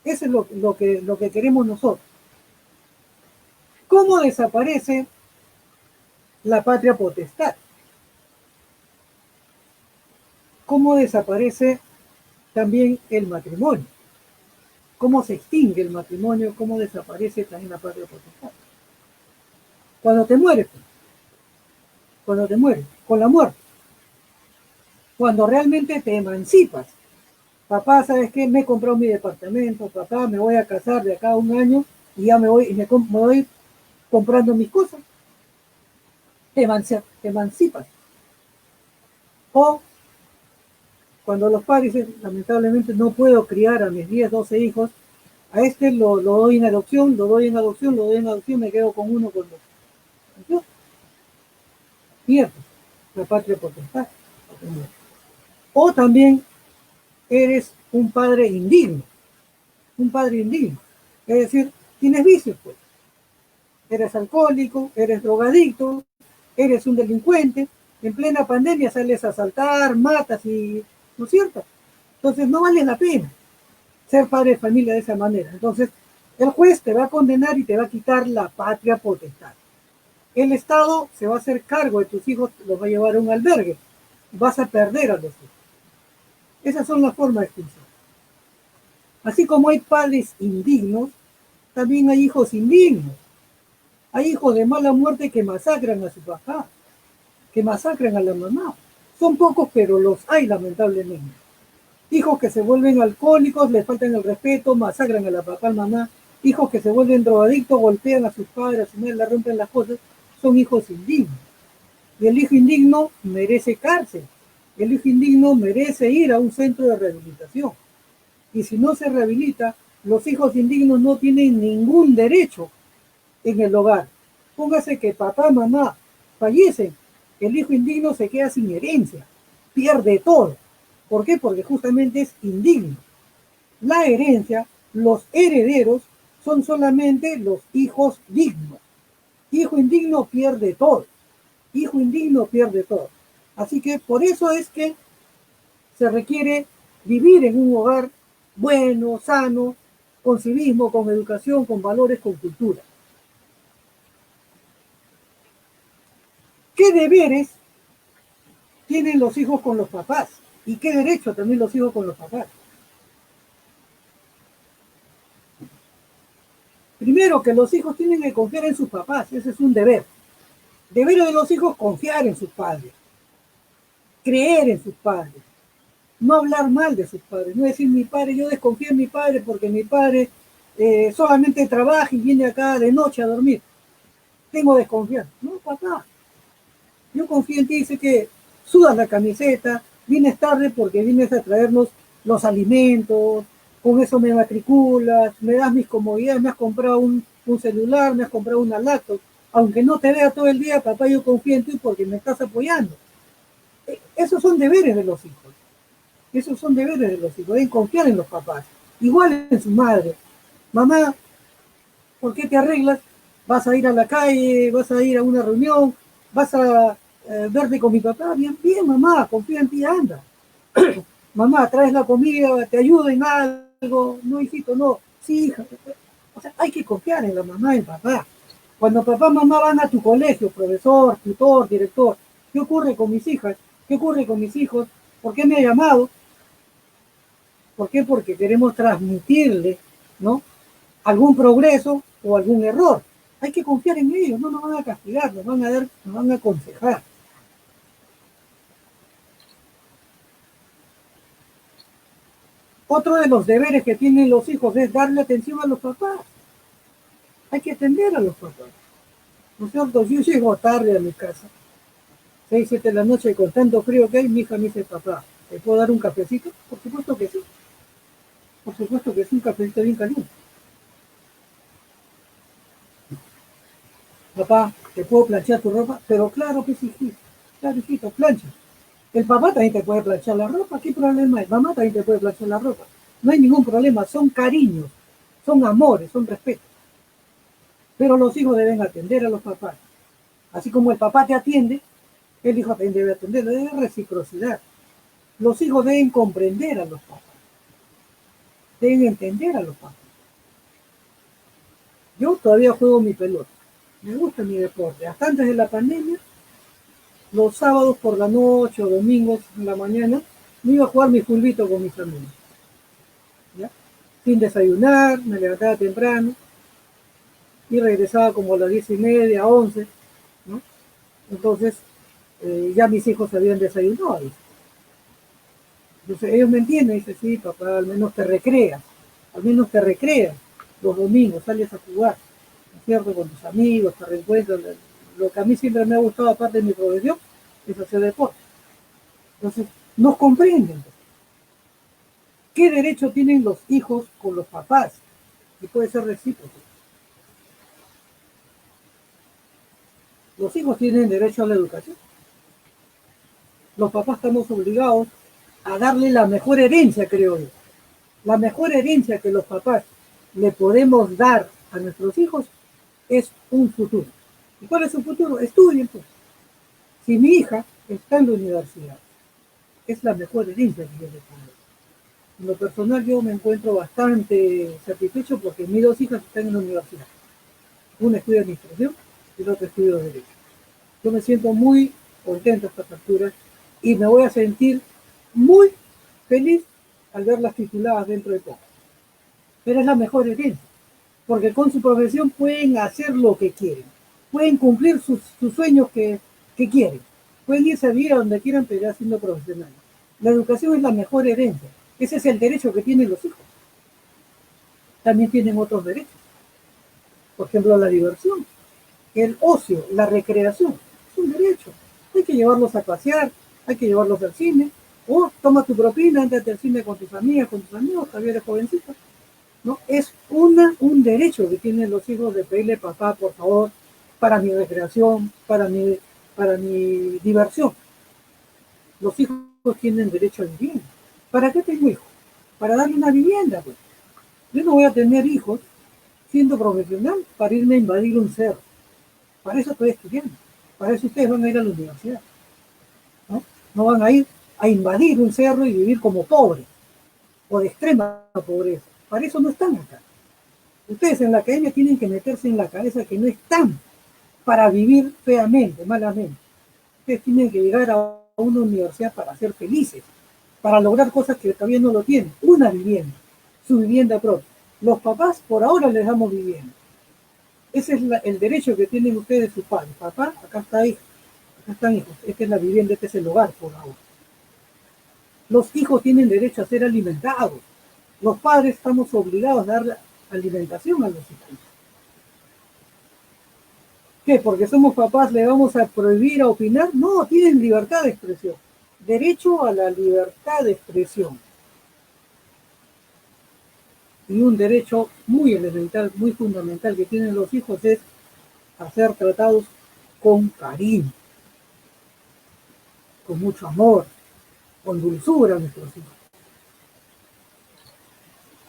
Eso es lo que queremos nosotros. ¿Cómo desaparece la patria potestad? ¿Cómo desaparece también el matrimonio? ¿Cómo se extingue el matrimonio? ¿Cómo desaparece también la patria potestad? Cuando te mueres, cuando te mueres, con la muerte. Cuando realmente te emancipas. Papá, ¿sabes qué? Me he comprado mi departamento, papá, me voy a casar de acá a un año y ya me voy comprando mis cosas. Te emancipas. O cuando los padres dicen, lamentablemente no puedo criar a mis 10, 12 hijos, a este lo doy en adopción, lo doy en adopción, lo doy en adopción, me quedo con uno, con dos. ¿No? Pierdes la patria potestad. O también eres un padre indigno, un padre indigno. Es decir, tienes vicios, pues. Eres alcohólico, eres drogadicto, eres un delincuente, en plena pandemia sales a asaltar, matas y, ¿no es cierto? Entonces no vale la pena ser padre de familia de esa manera. Entonces el juez te va a condenar y te va a quitar la patria potestad. El Estado se va a hacer cargo de tus hijos, los va a llevar a un albergue, vas a perder a los hijos. Esas son las formas de extinción. Así como hay padres indignos, también hay hijos indignos. Hay hijos de mala muerte que masacran a su papá, que masacran a la mamá. Son pocos, pero los hay lamentablemente. Hijos que se vuelven alcohólicos, les faltan el respeto, masacran a la papá, a la mamá. Hijos que se vuelven drogadictos, golpean a sus padres, a su madre, le rompen las cosas. Son hijos indignos. Y el hijo indigno merece cárcel. El hijo indigno merece ir a un centro de rehabilitación. Y si no se rehabilita, los hijos indignos no tienen ningún derecho en el hogar. Póngase que papá, mamá fallecen, el hijo indigno se queda sin herencia, pierde todo. ¿Por qué? Porque justamente es indigno. La herencia, los herederos, son solamente los hijos dignos. Hijo indigno pierde todo. Hijo indigno pierde todo. Así que por eso es que se requiere vivir en un hogar bueno, sano, con civismo, con educación, con valores, con cultura. ¿Qué deberes tienen los hijos con los papás? ¿Y qué derecho también los hijos con los papás? Primero, que los hijos tienen que confiar en sus papás. Ese es un deber. Deber de los hijos confiar en sus padres. Creer en sus padres. No hablar mal de sus padres. No decir mi padre, yo desconfío en mi padre porque mi padre solamente trabaja y viene acá de noche a dormir. Tengo desconfianza. No, papá. Yo confío en ti, dice que sudas la camiseta, vienes tarde porque vienes a traernos los alimentos, con eso me matriculas, me das mis comodidades, me has comprado un celular, me has comprado una laptop, aunque no te vea todo el día, papá, yo confío en ti porque me estás apoyando. Esos son deberes de los hijos. Esos son deberes de los hijos. Deben confiar en los papás. Igual en su madre. Mamá, ¿por qué te arreglas? ¿Vas a ir a la calle? ¿Vas a ir a una reunión? ¿Vas a verte con mi papá? Bien, bien, mamá, confía en ti, anda. Mamá, traes la comida, te ayudo en algo. No, hijito, no. Sí, hija. O sea, hay que confiar en la mamá y el papá. Cuando papá y mamá van a tu colegio, profesor, tutor, director, ¿qué ocurre con mis hijas? ¿Qué ocurre con mis hijos? ¿Por qué me ha llamado? ¿Por qué? Porque queremos transmitirle, ¿no?, algún progreso o algún error. Hay que confiar en ellos, no nos van a castigar, nos van a aconsejar. Otro de los deberes que tienen los hijos es darle atención a los papás. Hay que atender a los papás. ¿No es cierto? Yo llego tarde a mi casa, 6, 7 de la noche, con tanto frío que hay, mi hija me dice, papá, ¿te puedo dar un cafecito? Por supuesto que sí. Por supuesto que es un cafecito bien caliente. Papá, ¿te puedo planchar tu ropa? Pero claro que sí, hijito. Claro, hijito, plancha. El papá también te puede planchar la ropa, ¿qué problema hay? Mamá también te puede planchar la ropa. No hay ningún problema, son cariños, son amores, son respetos. Pero los hijos deben atender a los papás. Así como el papá te atiende, el hijo también debe atender, debe reciprocidad. Los hijos deben comprender a los papás, deben entender a los papás. Yo todavía juego mi pelota, me gusta mi deporte. Hasta antes de la pandemia, los sábados por la noche o domingos en la mañana, me iba a jugar mi fulbito con mis amigos. ¿Ya? Sin desayunar, me levantaba temprano y regresaba como a las 10:30, 11, ¿no? Entonces, ya mis hijos habían desayunado. Entonces ellos me entienden, dicen, sí, papá, al menos te recreas los domingos, sales a jugar, ¿no es cierto?, con tus amigos, te reencuentras. Lo que a mí siempre me ha gustado, aparte de mi profesión, es hacer deporte. Entonces, nos comprenden. ¿Qué derecho tienen los hijos con los papás? Y puede ser recíproco. Los hijos tienen derecho a la educación. Los papás estamos obligados a darle la mejor herencia, creo yo. La mejor herencia que los papás le podemos dar a nuestros hijos es un futuro. ¿Y cuál es su futuro? Estudien, pues. Si mi hija está en la universidad, es la mejor herencia que yo le puedo dar. En lo personal, yo me encuentro bastante satisfecho porque mis dos hijas están en la universidad. Una estudia administración y la otra estudia derecho. Yo me siento muy contento a estas alturas y me voy a sentir muy feliz al verlas tituladas dentro de poco. Pero es la mejor herencia, porque con su profesión pueden hacer lo que quieren, pueden cumplir sus sueños que quieren, pueden irse a vivir a donde quieran, pero ya siendo profesionales. La educación es la mejor herencia. Ese es el derecho que tienen los hijos. También tienen otros derechos. Por ejemplo, la diversión, el ocio, la recreación. Es un derecho. Hay que llevarlos a pasear, hay que llevarlos al cine. O toma tu propina, ándate al cine con tus amigas, con tus amigos, todavía eres jovencito. ¿No? Es un derecho que tienen los hijos de pedirle, papá, por favor, para mi recreación, para mi diversión. Los hijos tienen derecho a vivir. ¿Para qué tengo hijos? Para darle una vivienda, pues. Yo no voy a tener hijos siendo profesional para irme a invadir un cerro. Para eso estoy estudiando. Para eso ustedes van a ir a la universidad. ¿No? No van a ir a invadir un cerro y vivir como pobres o de extrema pobreza. Para eso no están acá. Ustedes en la academia tienen que meterse en la cabeza que no están para vivir feamente, malamente. Ustedes tienen que llegar a una universidad para ser felices, para lograr cosas que todavía no lo tienen. Una vivienda, su vivienda propia. Los papás por ahora les damos vivienda. Ese es el derecho que tienen ustedes, sus padres. Papá, acá está hijo, acá están hijos. Esta es la vivienda, este es el hogar por ahora. Los hijos tienen derecho a ser alimentados. Los padres estamos obligados a dar alimentación a los hijos. ¿Qué? Porque somos papás le vamos a prohibir a opinar. No, tienen libertad de expresión. Derecho a la libertad de expresión. Y un derecho muy elemental, muy fundamental que tienen los hijos es a ser tratados con cariño, con mucho amor, con dulzura a nuestros hijos.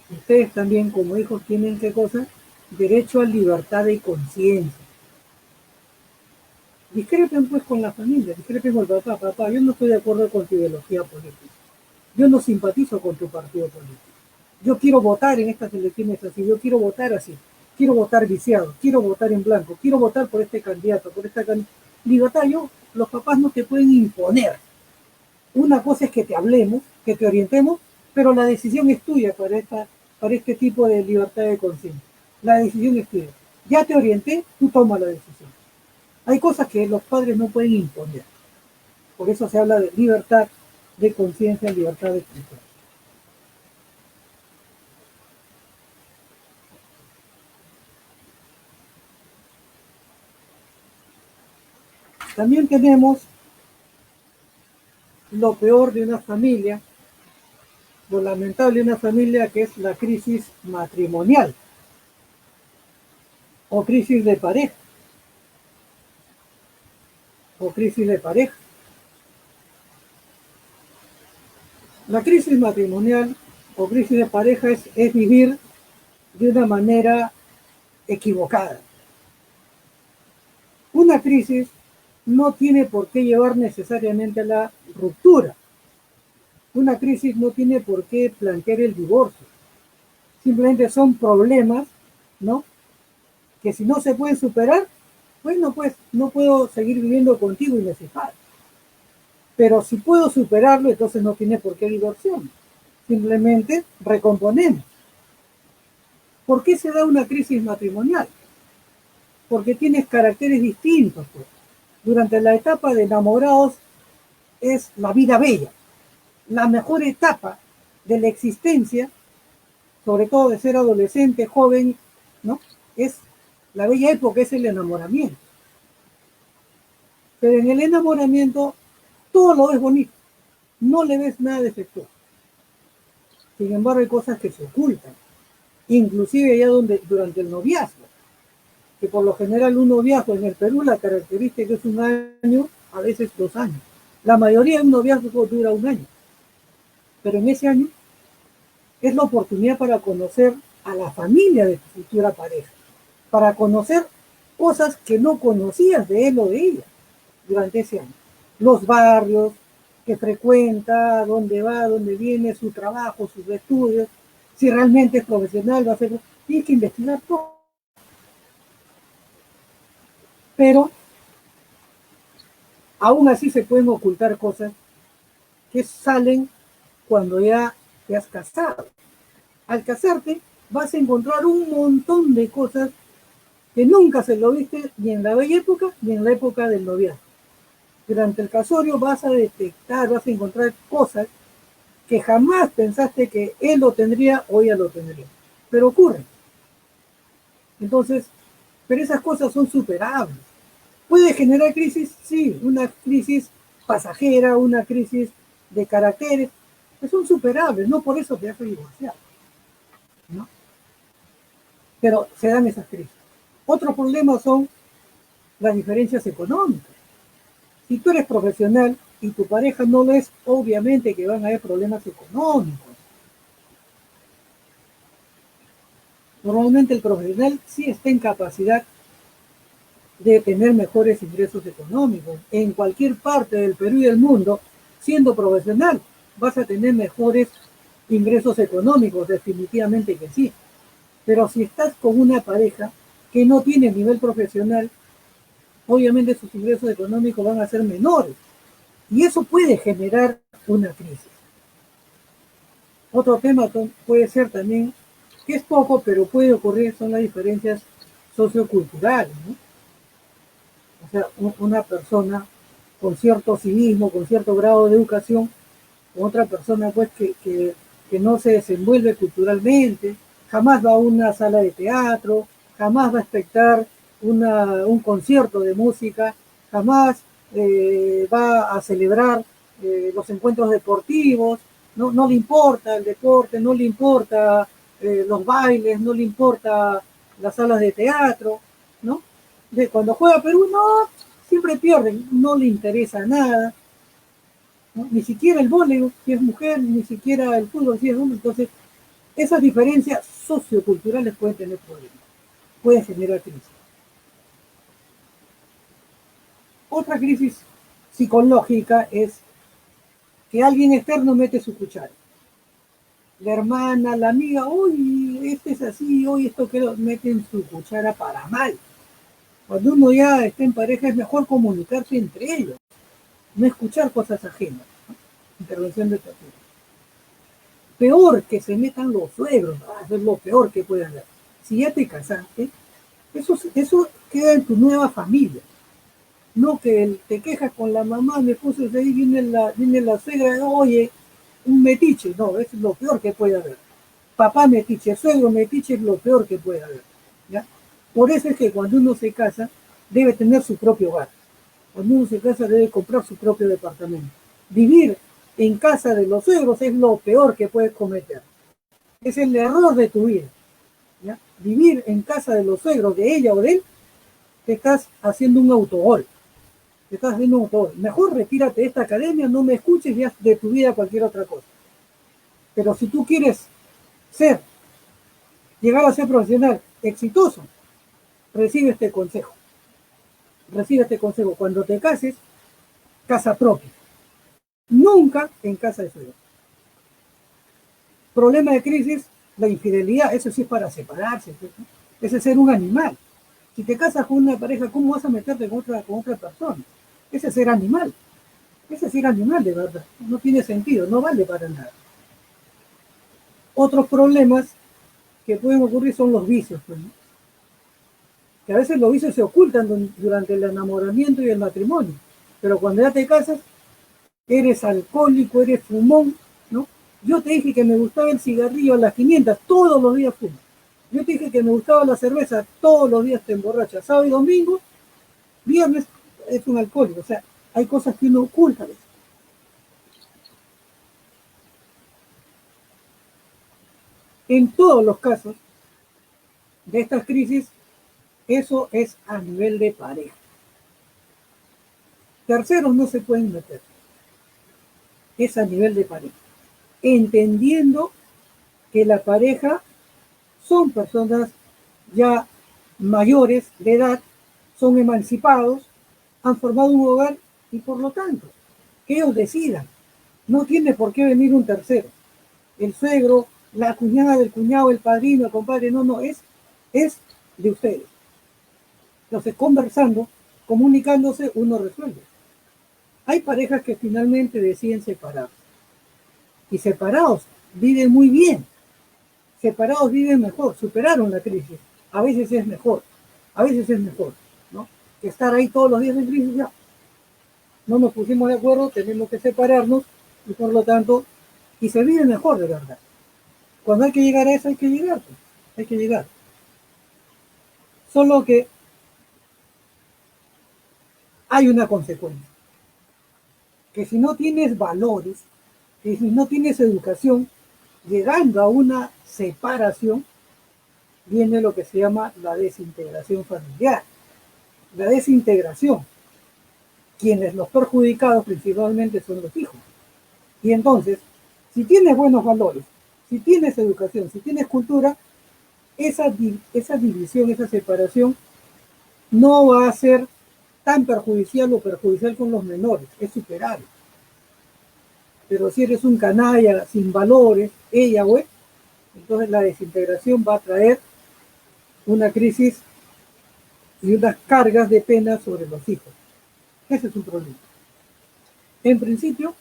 Ustedes también como hijos tienen, ¿qué cosa? Derecho a libertad de conciencia. Discrepen pues con la familia, discrepen con el papá. Papá, yo no estoy de acuerdo con tu ideología política. Yo no simpatizo con tu partido político. Yo quiero votar en estas elecciones así, yo quiero votar así. Quiero votar viciado, quiero votar en blanco, quiero votar por este candidato, por esta candidato. Libertad, los papás no te pueden imponer. Una cosa es que te hablemos, que te orientemos, pero la decisión es tuya para este tipo de libertad de conciencia. La decisión es tuya. Ya te orienté, tú tomas la decisión. Hay cosas que los padres no pueden imponer. Por eso se habla de libertad de conciencia, libertad de expresión. También tenemos lo peor de una familia, lo lamentable de una familia, que es la crisis matrimonial o crisis de pareja o crisis de pareja. La crisis matrimonial o crisis de pareja es vivir de una manera equivocada. Una crisis no tiene por qué llevar necesariamente a la ruptura. Una crisis no tiene por qué plantear el divorcio. Simplemente son problemas, ¿no? Que si no se pueden superar, bueno, pues no puedo seguir viviendo contigo y me separo. Pero si puedo superarlo, entonces no tiene por qué divorciarme. Simplemente recomponemos. ¿Por qué se da una crisis matrimonial? Porque tienes caracteres distintos, pues. Durante la etapa de enamorados es la vida bella, la mejor etapa de la existencia, sobre todo de ser adolescente, joven, ¿no? Es la bella época, es el enamoramiento. Pero en el enamoramiento todo lo ves bonito, no le ves nada defectuoso. Sin embargo, hay cosas que se ocultan, inclusive ya durante el noviazgo, que por lo general un noviazgo en el Perú la característica es un año, a veces 2 años. La mayoría de un noviazgo dura 1 año, pero en ese año es la oportunidad para conocer a la familia de tu futura pareja, para conocer cosas que no conocías de él o de ella durante ese año. Los barrios que frecuenta, dónde va, dónde viene, su trabajo, sus estudios, si realmente es profesional, va a ser... Tienes que investigar todo. Pero aún así se pueden ocultar cosas que salen cuando ya te has casado. Al casarte vas a encontrar un montón de cosas que nunca se lo viste ni en la bella época ni en la época del noviazgo. Durante el casorio vas a detectar, vas a encontrar cosas que jamás pensaste que él lo tendría o ella lo tendría. Pero ocurre. Entonces, pero esas cosas son superables. ¿Puede generar crisis? Sí, una crisis pasajera, una crisis de caracteres, que son superables, no por eso te has divorciado, ¿no? Pero se dan esas crisis. Otro problema son las diferencias económicas. Si tú eres profesional y tu pareja no lo es, obviamente que van a haber problemas económicos. Normalmente el profesional sí está en capacidad de tener mejores ingresos económicos. En cualquier parte del Perú y del mundo, siendo profesional, vas a tener mejores ingresos económicos, definitivamente que sí. Pero si estás con una pareja que no tiene nivel profesional, obviamente sus ingresos económicos van a ser menores. Y eso puede generar una crisis. Otro tema puede ser también, que es poco, pero puede ocurrir, son las diferencias socioculturales, ¿no? O sea, una persona con cierto civismo, con cierto grado de educación, con otra persona pues que no se desenvuelve culturalmente, jamás va a una sala de teatro, jamás va a espectar un concierto de música, jamás va a celebrar los encuentros deportivos, no le importa el deporte, no le importa los bailes, no le importa las salas de teatro, ¿no? Cuando juega Perú, no, siempre pierden, no le interesa nada, ¿no? Ni siquiera el voleibol, si es mujer, ni siquiera el fútbol, si es hombre. Entonces, esas diferencias socioculturales pueden tener problemas, pueden generar crisis. Otra crisis psicológica es que alguien externo mete su cuchara. La hermana, la amiga, uy, este es así, hoy esto que meten su cuchara para mal. Cuando uno ya está en pareja es mejor comunicarse entre ellos, no escuchar cosas ajenas, ¿no? Intervención de terceros. Peor que se metan los suegros, ¿no? Eso es lo peor que puede haber. Si ya te casaste, eso queda en tu nueva familia. No que te quejas con la mamá, me puse ahí, viene la suegra, oye, un metiche, no, es lo peor que puede haber. Papá metiche, suegro metiche es lo peor que puede haber. ¿Ya? Por eso es que cuando uno se casa, debe tener su propio hogar. Cuando uno se casa, debe comprar su propio departamento. Vivir en casa de los suegros es lo peor que puedes cometer. Es el error de tu vida. ¿Ya? Vivir en casa de los suegros, de ella o de él, te estás haciendo un autogol. Te estás haciendo un autogol. Mejor retírate de esta academia, no me escuches y haz de tu vida cualquier otra cosa. Pero si tú quieres llegar a ser profesional exitoso, recibe este consejo. Recibe este consejo. Cuando te cases, casa propia. Nunca en casa de suegros. Problema de crisis, la infidelidad, eso sí es para separarse. ¿No? Ese es ser un animal. Si te casas con una pareja, ¿cómo vas a meterte con otra persona? Ese es ser animal. Ese es ser animal, de verdad. No tiene sentido, no vale para nada. Otros problemas que pueden ocurrir son los vicios, pues, ¿no? Que a veces los vicios se ocultan durante el enamoramiento y el matrimonio. Pero cuando ya te casas, eres alcohólico, eres fumón, ¿no? Yo te dije que me gustaba el cigarrillo a las 500, todos los días fumo. Yo te dije que me gustaba la cerveza, todos los días te emborrachas. Sábado y domingo, viernes es un alcohólico. O sea, hay cosas que uno oculta. En todos los casos de estas crisis, eso es a nivel de pareja. Terceros no se pueden meter. Es a nivel de pareja. Entendiendo que la pareja son personas ya mayores de edad, son emancipados, han formado un hogar y por lo tanto, que ellos decidan. No tiene por qué venir un tercero. El suegro, la cuñada del cuñado, el padrino, el compadre, no, es de ustedes. Entonces, conversando, comunicándose, uno resuelve. Hay parejas que finalmente deciden separarse. Y separados viven muy bien. Separados viven mejor, superaron la crisis. A veces es mejor, ¿no? Que estar ahí todos los días en crisis, ya. No nos pusimos de acuerdo, tenemos que separarnos y por lo tanto, y se vive mejor de verdad. Cuando hay que llegar a eso, hay que llegar, pues. Hay que llegar. Solo que hay una consecuencia. Que si no tienes valores, que si no tienes educación, llegando a una separación, viene lo que se llama la desintegración familiar. La desintegración. Quienes los perjudicados principalmente son los hijos. Y entonces, si tienes buenos valores, si tienes educación, si tienes cultura, esa división, esa separación no va a ser tan perjudicial o perjudicial con los menores, es superable. Pero si eres un canalla sin valores, ella o él, entonces la desintegración va a traer una crisis y unas cargas de pena sobre los hijos. Ese es un problema. En principio,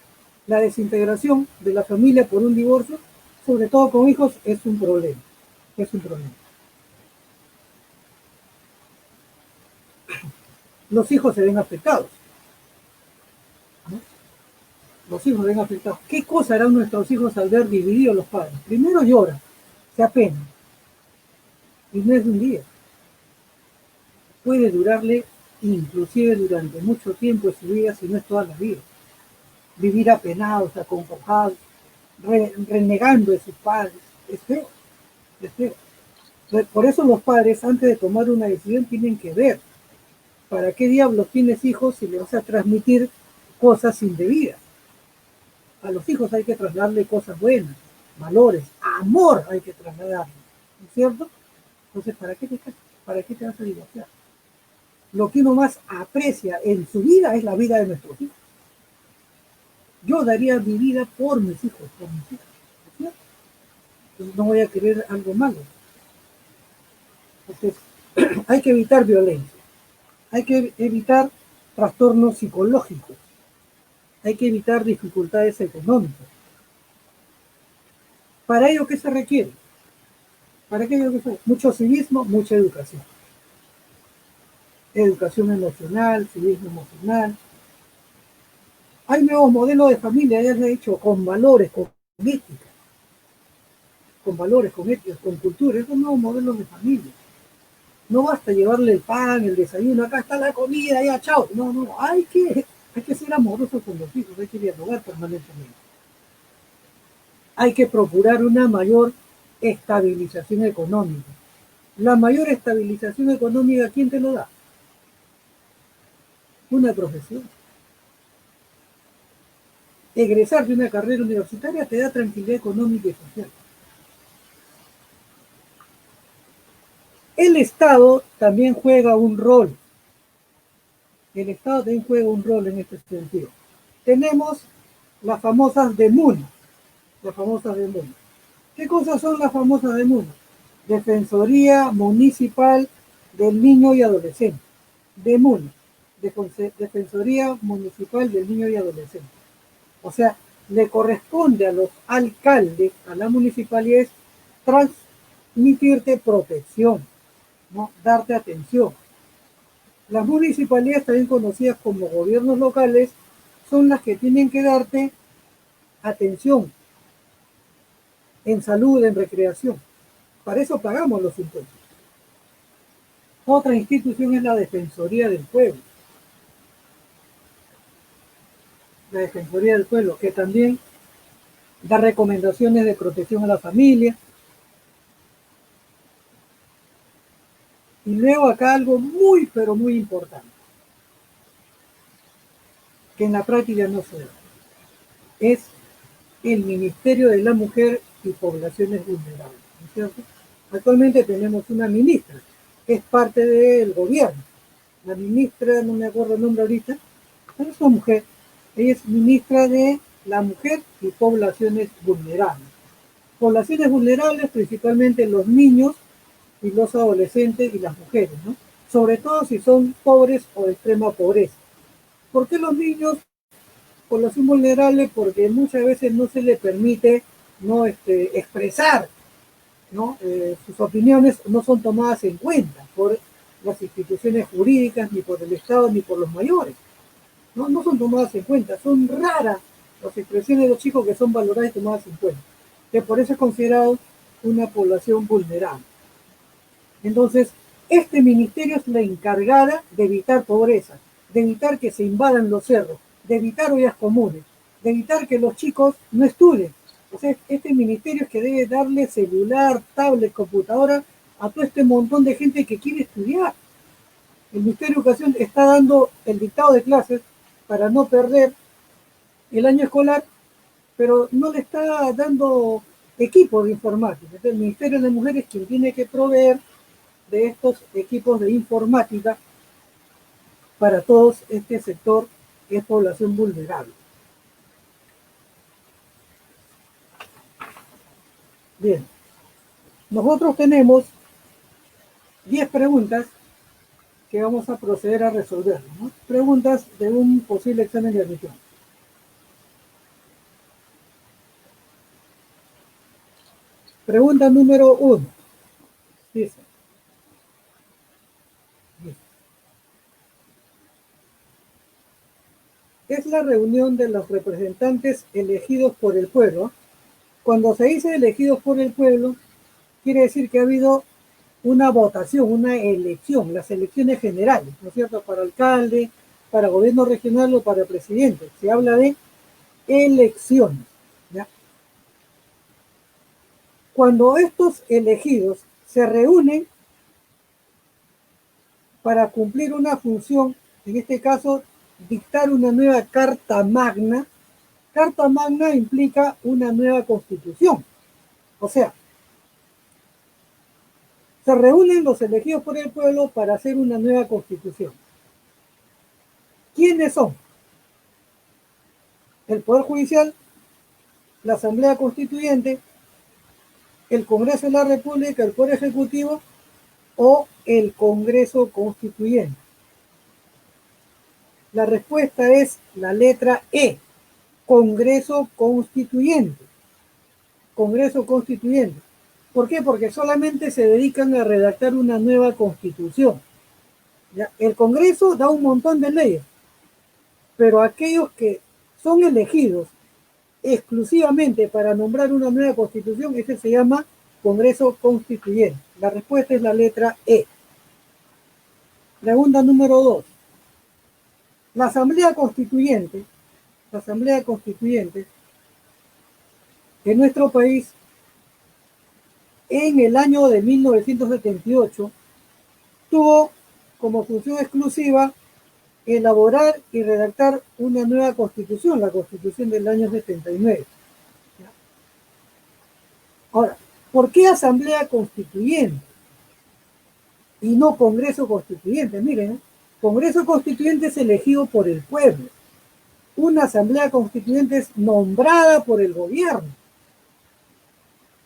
la desintegración de la familia por un divorcio, sobre todo con hijos, es un problema. Es un problema. Los hijos se ven afectados, ¿no? Los hijos se ven afectados. ¿Qué cosa harán nuestros hijos al ver divididos los padres? Primero lloran, se apenan. Y no es de un día. puede durarle inclusive durante mucho tiempo de su vida, si no es toda la vida. Vivir apenados, acongojados, renegando de sus padres, es feo, es feo. Por eso los padres, antes de tomar una decisión, tienen que ver para qué diablos tienes hijos si le vas a transmitir cosas indebidas. A los hijos hay que trasladarle cosas buenas, valores, amor hay que trasladarle, ¿no es cierto? Entonces, ¿para qué te vas a divorciar? Lo que uno más aprecia en su vida es la vida de nuestros hijos. Yo daría mi vida por mis hijos, por mis hijas, ¿no es cierto? Entonces, no voy a querer algo malo. Entonces, hay que evitar violencia, hay que evitar trastornos psicológicos, hay que evitar dificultades económicas. ¿Para ello qué se requiere? ¿Para aquello que fue? Mucho civismo, mucha educación. Educación emocional, civismo emocional. Hay nuevos modelos de familia, ya se ha dicho, con valores, con ética, con valores, con ética, con cultura. Esos nuevos modelos de familia. No basta llevarle el pan, el desayuno, acá está la comida, ya, chao. No, no, hay que ser amorosos con los hijos, hay que dialogar permanentemente. Hay que procurar una mayor estabilización económica. La mayor estabilización económica, ¿quién te lo da? Una profesión. Egresar de una carrera universitaria te da tranquilidad económica y social. El Estado también juega un rol. El Estado también juega un rol en este sentido. Tenemos las famosas DEMUNA. Las famosas DEMUNA. ¿Qué cosas son las famosas DEMUNA? Defensoría Municipal del Niño y Adolescente. DEMUNA. Defensoría Municipal del Niño y Adolescente. O sea, le corresponde a los alcaldes, a la municipalidad, transmitirte protección, ¿no? Darte atención. Las municipalidades, también conocidas como gobiernos locales, son las que tienen que darte atención en salud, en recreación. Para eso pagamos los impuestos. Otra institución es la Defensoría del Pueblo. La Defensoría del Pueblo, que también da recomendaciones de protección a la familia. Y luego acá algo muy, pero muy importante, que en la práctica no se da, es el Ministerio de la Mujer y Poblaciones Vulnerables, ¿no es cierto? Actualmente tenemos una ministra, que es parte del gobierno. La ministra, no me acuerdo el nombre ahorita, pero es una mujer. Ella es ministra de la Mujer y Poblaciones Vulnerables. Poblaciones vulnerables, principalmente los niños y los adolescentes y las mujeres, ¿no? Sobre todo si son pobres o de extrema pobreza. ¿Por qué los niños, población vulnerable? Porque muchas veces no se les permite, ¿no? Expresar, ¿no? Sus opiniones no son tomadas en cuenta por las instituciones jurídicas, ni por el Estado, ni por los mayores. No, no son tomadas en cuenta, son raras las expresiones de los chicos que son valoradas y tomadas en cuenta. Que por eso es considerado una población vulnerable. Entonces, este ministerio es la encargada de evitar pobreza, de evitar que se invadan los cerros, de evitar ollas comunes, de evitar que los chicos no estudien. O sea, este ministerio es que debe darle celular, tablet, computadora a todo este montón de gente que quiere estudiar. El Ministerio de Educación está dando el dictado de clases para no perder el año escolar, pero no le está dando equipo de informática. Entonces, el Ministerio de Mujeres es quien tiene que proveer de estos equipos de informática para todo este sector que es población vulnerable. Bien, nosotros tenemos 10 preguntas que vamos a proceder a resolver, ¿no? Preguntas de un posible examen de admisión. Pregunta número 1. Dice, es la reunión de los representantes elegidos por el pueblo. Cuando se dice elegidos por el pueblo, quiere decir que ha habido una votación, una elección, las elecciones generales, ¿no es cierto? Para alcalde, para gobierno regional o para presidente. Se habla de elecciones, ¿ya? Cuando estos elegidos se reúnen para cumplir una función, en este caso, dictar una nueva carta magna implica una nueva constitución. O sea, se reúnen los elegidos por el pueblo para hacer una nueva constitución. ¿Quiénes son? El Poder Judicial, la Asamblea Constituyente, el Congreso de la República, el Poder Ejecutivo o el Congreso Constituyente. La respuesta es la letra E, Congreso Constituyente. Congreso Constituyente. ¿Por qué? Porque solamente se dedican a redactar una nueva constitución. ¿Ya? El Congreso da un montón de leyes, pero aquellos que son elegidos exclusivamente para nombrar una nueva constitución, ese se llama Congreso Constituyente. La respuesta es la letra E. Pregunta número 2. La Asamblea Constituyente en nuestro país, en el año de 1978, tuvo como función exclusiva elaborar y redactar una nueva constitución, la constitución del año 79. Ahora, ¿por qué Asamblea Constituyente y no Congreso Constituyente? Miren, Congreso Constituyente es elegido por el pueblo. Una Asamblea Constituyente es nombrada por el gobierno.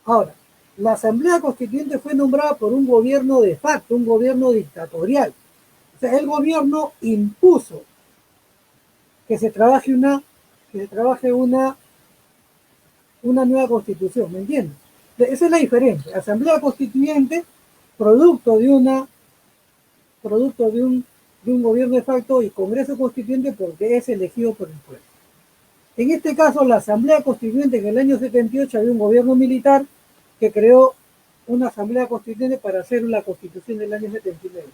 Ahora, la Asamblea Constituyente fue nombrada por un gobierno de facto, un gobierno dictatorial. O sea, el gobierno impuso que se trabaje una nueva constitución, ¿me entiendes? Esa es la diferencia. Asamblea Constituyente, producto de un gobierno de facto, y Congreso Constituyente porque es elegido por el pueblo. En este caso, la Asamblea Constituyente, en el año 78 había un gobierno militar que creó una Asamblea Constituyente para hacer la Constitución del año 79.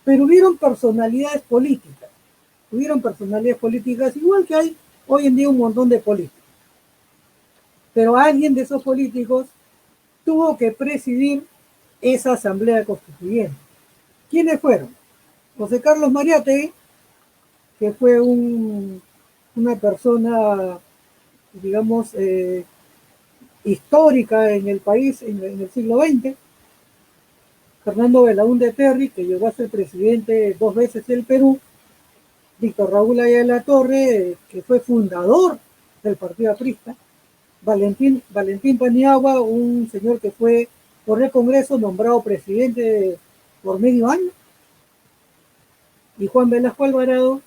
Pero hubieron personalidades políticas, igual que hay hoy en día un montón de políticos. Pero alguien de esos políticos tuvo que presidir esa Asamblea Constituyente. ¿Quiénes fueron? José Carlos Mariátegui, que fue una persona, digamos, histórica en el país en el siglo XX. Fernando Belaúnde Terry, que llegó a ser presidente 2 veces del Perú. Víctor Raúl Ayala Torre, que fue fundador del Partido Aprista. Valentín Paniagua, un señor que fue por el Congreso nombrado presidente por medio año. Y Juan Velasco Alvarado,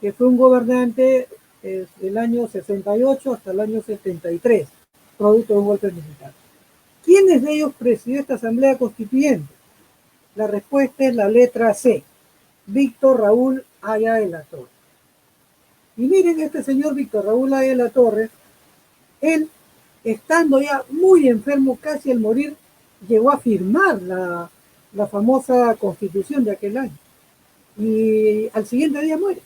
que fue un gobernante del año 68 hasta el año 73, producto de un golpe militar. ¿Quiénes de ellos presidió esta Asamblea Constituyente? La respuesta es la letra C, Víctor Raúl Haya de la Torre. Y miren, este señor Víctor Raúl Haya de la Torre, él, estando ya muy enfermo, casi al morir, llegó a firmar la famosa Constitución de aquel año. Y al siguiente día muere.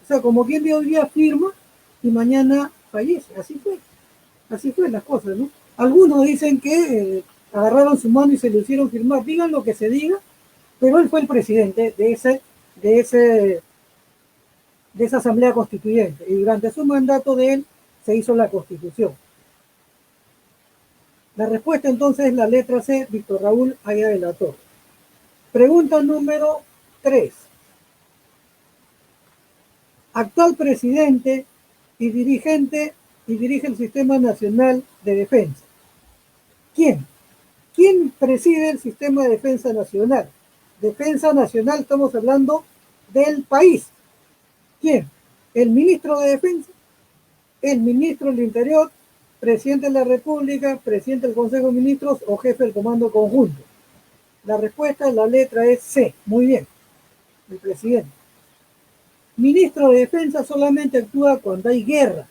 O sea, como quien de hoy día firma y mañana fallece. Así fue las cosas, ¿no? Algunos dicen que agarraron su mano y se le hicieron firmar. Digan lo que se diga, pero él fue el presidente de esa Asamblea Constituyente. Y durante su mandato de él se hizo la Constitución. La respuesta entonces es la letra C, Víctor Raúl Haya de la Torre. Pregunta número 3. Actual presidente y dirige el Sistema Nacional de Defensa. ¿Quién? ¿Quién preside el Sistema de Defensa Nacional? Defensa Nacional, estamos hablando del país. ¿Quién? ¿El ministro de Defensa? ¿El ministro del Interior? ¿Presidente de la República? ¿Presidente del Consejo de Ministros? ¿O jefe del Comando Conjunto? La respuesta, la letra es C. Muy bien. El presidente. Ministro de Defensa solamente actúa cuando hay guerra,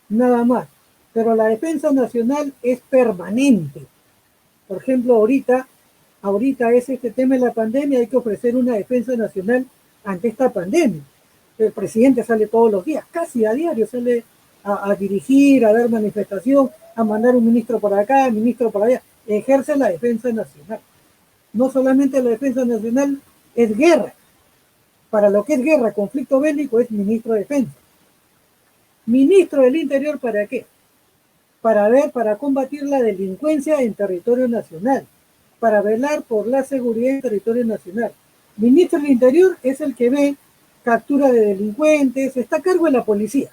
nada más. Pero la defensa nacional es permanente. Por ejemplo, ahorita ahorita es este tema de la pandemia, hay que ofrecer una defensa nacional ante esta pandemia. El presidente sale todos los días, casi a diario sale a dirigir, a dar manifestación, a mandar un ministro por acá, un ministro por allá, ejerce la defensa nacional. No solamente la defensa nacional es guerra, para lo que es guerra, conflicto bélico, es ministro de defensa. Ministro del Interior, ¿para qué? Para combatir la delincuencia en territorio nacional, para velar por la seguridad en territorio nacional. Ministro del Interior es el que ve captura de delincuentes, está a cargo de la policía.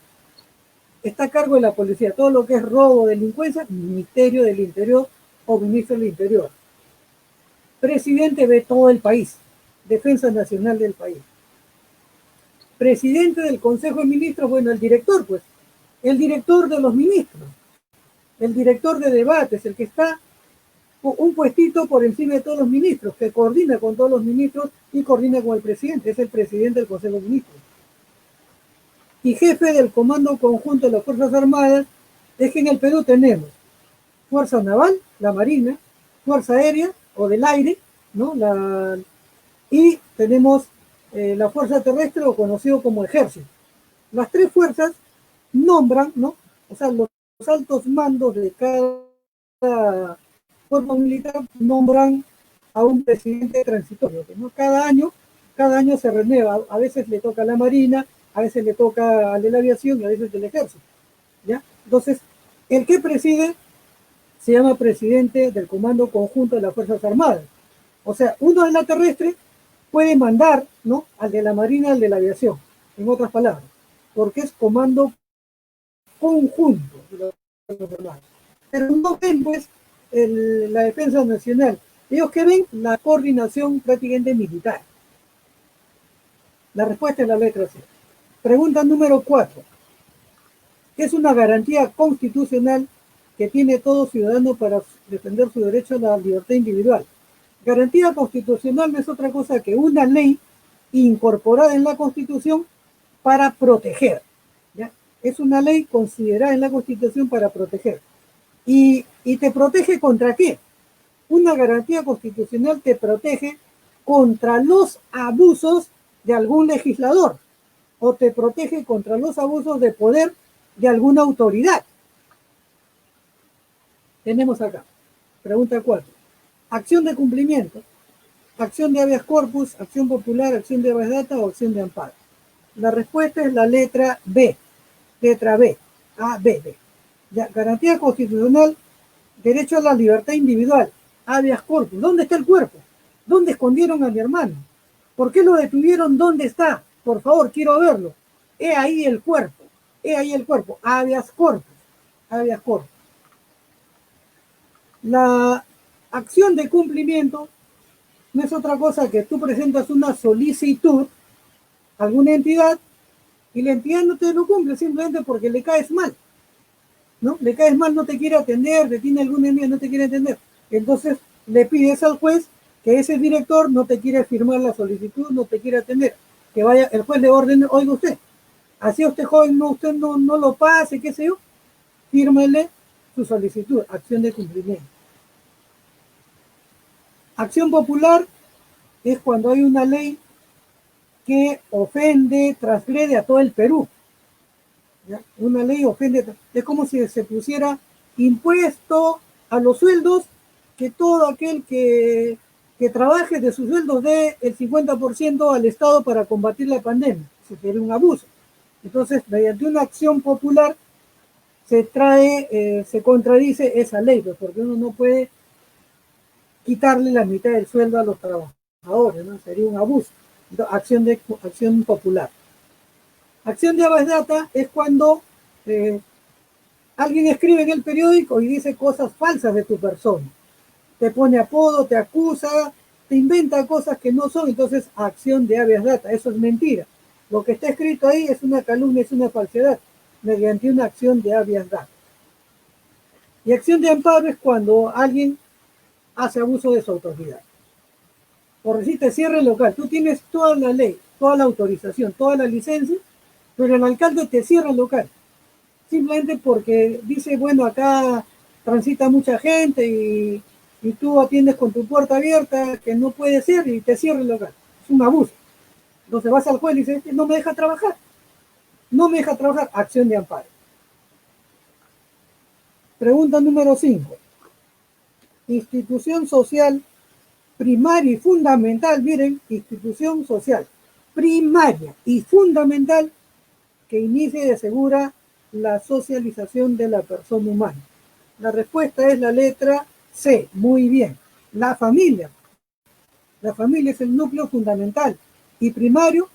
Está a cargo de la policía. Todo lo que es robo, delincuencia, Ministerio del Interior o Ministro del Interior. Presidente ve todo el país, defensa nacional del país. Presidente del Consejo de Ministros, bueno, el director, pues, el director de los ministros, el director de debates, el que está un puestito por encima de todos los ministros, que coordina con todos los ministros y coordina con el presidente, es el presidente del Consejo de Ministros. Y jefe del Comando Conjunto de las Fuerzas Armadas, es que en el Perú tenemos Fuerza Naval, la Marina, Fuerza Aérea o del Aire, ¿no? Y tenemos la Fuerza Terrestre o conocido como Ejército. Las tres fuerzas nombran, ¿no? O sea, los altos mandos de cada fuerza militar nombran a un presidente transitorio, ¿no? Cada año se renueva, a veces le toca a la Marina, a veces le toca al de la aviación y a veces del ejército, ¿ya? Entonces, el que preside se llama presidente del Comando Conjunto de las Fuerzas Armadas. O sea, uno de la terrestre puede mandar, ¿no?, al de la Marina, al de la aviación, en otras palabras, porque es comando conjunto de las Fuerzas Armadas. Pero no ven, pues, la defensa nacional. Ellos que ven la coordinación prácticamente militar. La respuesta es la letra C. Pregunta número 4. ¿Qué es una garantía constitucional que tiene todo ciudadano para defender su derecho a la libertad individual? Garantía constitucional no es otra cosa que una ley incorporada en la Constitución para proteger, ¿ya? Es una ley considerada en la Constitución para proteger. ¿Y te protege contra qué? Una garantía constitucional te protege contra los abusos de algún legislador o te protege contra los abusos de poder de alguna autoridad. Tenemos acá, pregunta 4. Acción de cumplimiento, acción de habeas corpus, acción popular, acción de habeas data o acción de amparo. La respuesta es la letra B, letra B, A, B, B. Ya, garantía constitucional, derecho a la libertad individual, habeas corpus. ¿Dónde está el cuerpo? ¿Dónde escondieron a mi hermano? ¿Por qué lo detuvieron? ¿Dónde está? Por favor, quiero verlo. He ahí el cuerpo, habeas corpus, habeas corpus. La acción de cumplimiento no es otra cosa que tú presentas una solicitud a alguna entidad y la entidad no te lo cumple simplemente porque le caes mal, ¿no? Le caes mal, no te quiere atender, te tiene alguna envidia, no te quiere atender. Entonces le pides al juez que ese director no te quiere firmar la solicitud, no te quiere atender, que vaya, el juez le ordene, oiga usted, así usted joven, no, usted no lo pase, qué sé yo, fírmele su solicitud, acción de cumplimiento. Acción popular es cuando hay una ley que ofende, transgrede a todo el Perú. ¿Ya? Una ley ofende, es como si se pusiera impuesto a los sueldos, que todo aquel que trabaje de sus sueldos dé el 50% al Estado para combatir la pandemia. Eso sería un abuso. Entonces, mediante una acción popular se contradice esa ley, pues, porque uno no puede quitarle la mitad del sueldo a los trabajadores, ¿no? Sería un abuso. Entonces, acción popular. Acción de habeas data es cuando alguien escribe en el periódico y dice cosas falsas de tu persona. Te pone apodo, te acusa, te inventa cosas que no son, entonces acción de habeas data, eso es mentira. Lo que está escrito ahí es una calumnia, es una falsedad, mediante una acción de habeas data. Y acción de amparo es cuando alguien hace abuso de su autoridad. Por decirte, cierre el local, tú tienes toda la ley, toda la autorización, toda la licencia, pero el alcalde te cierra el local. Simplemente porque dice, bueno, acá transita mucha gente y y tú atiendes con tu puerta abierta, que no puede ser, y te cierra el local. Es un abuso. Entonces vas al juez y dices, no me deja trabajar. No me deja trabajar, acción de amparo. Pregunta número 5. Institución social primaria y fundamental, miren, institución social primaria y fundamental que inicie y asegura la socialización de la persona humana. La respuesta es la letra C. Muy bien. La familia. La familia es el núcleo fundamental y primario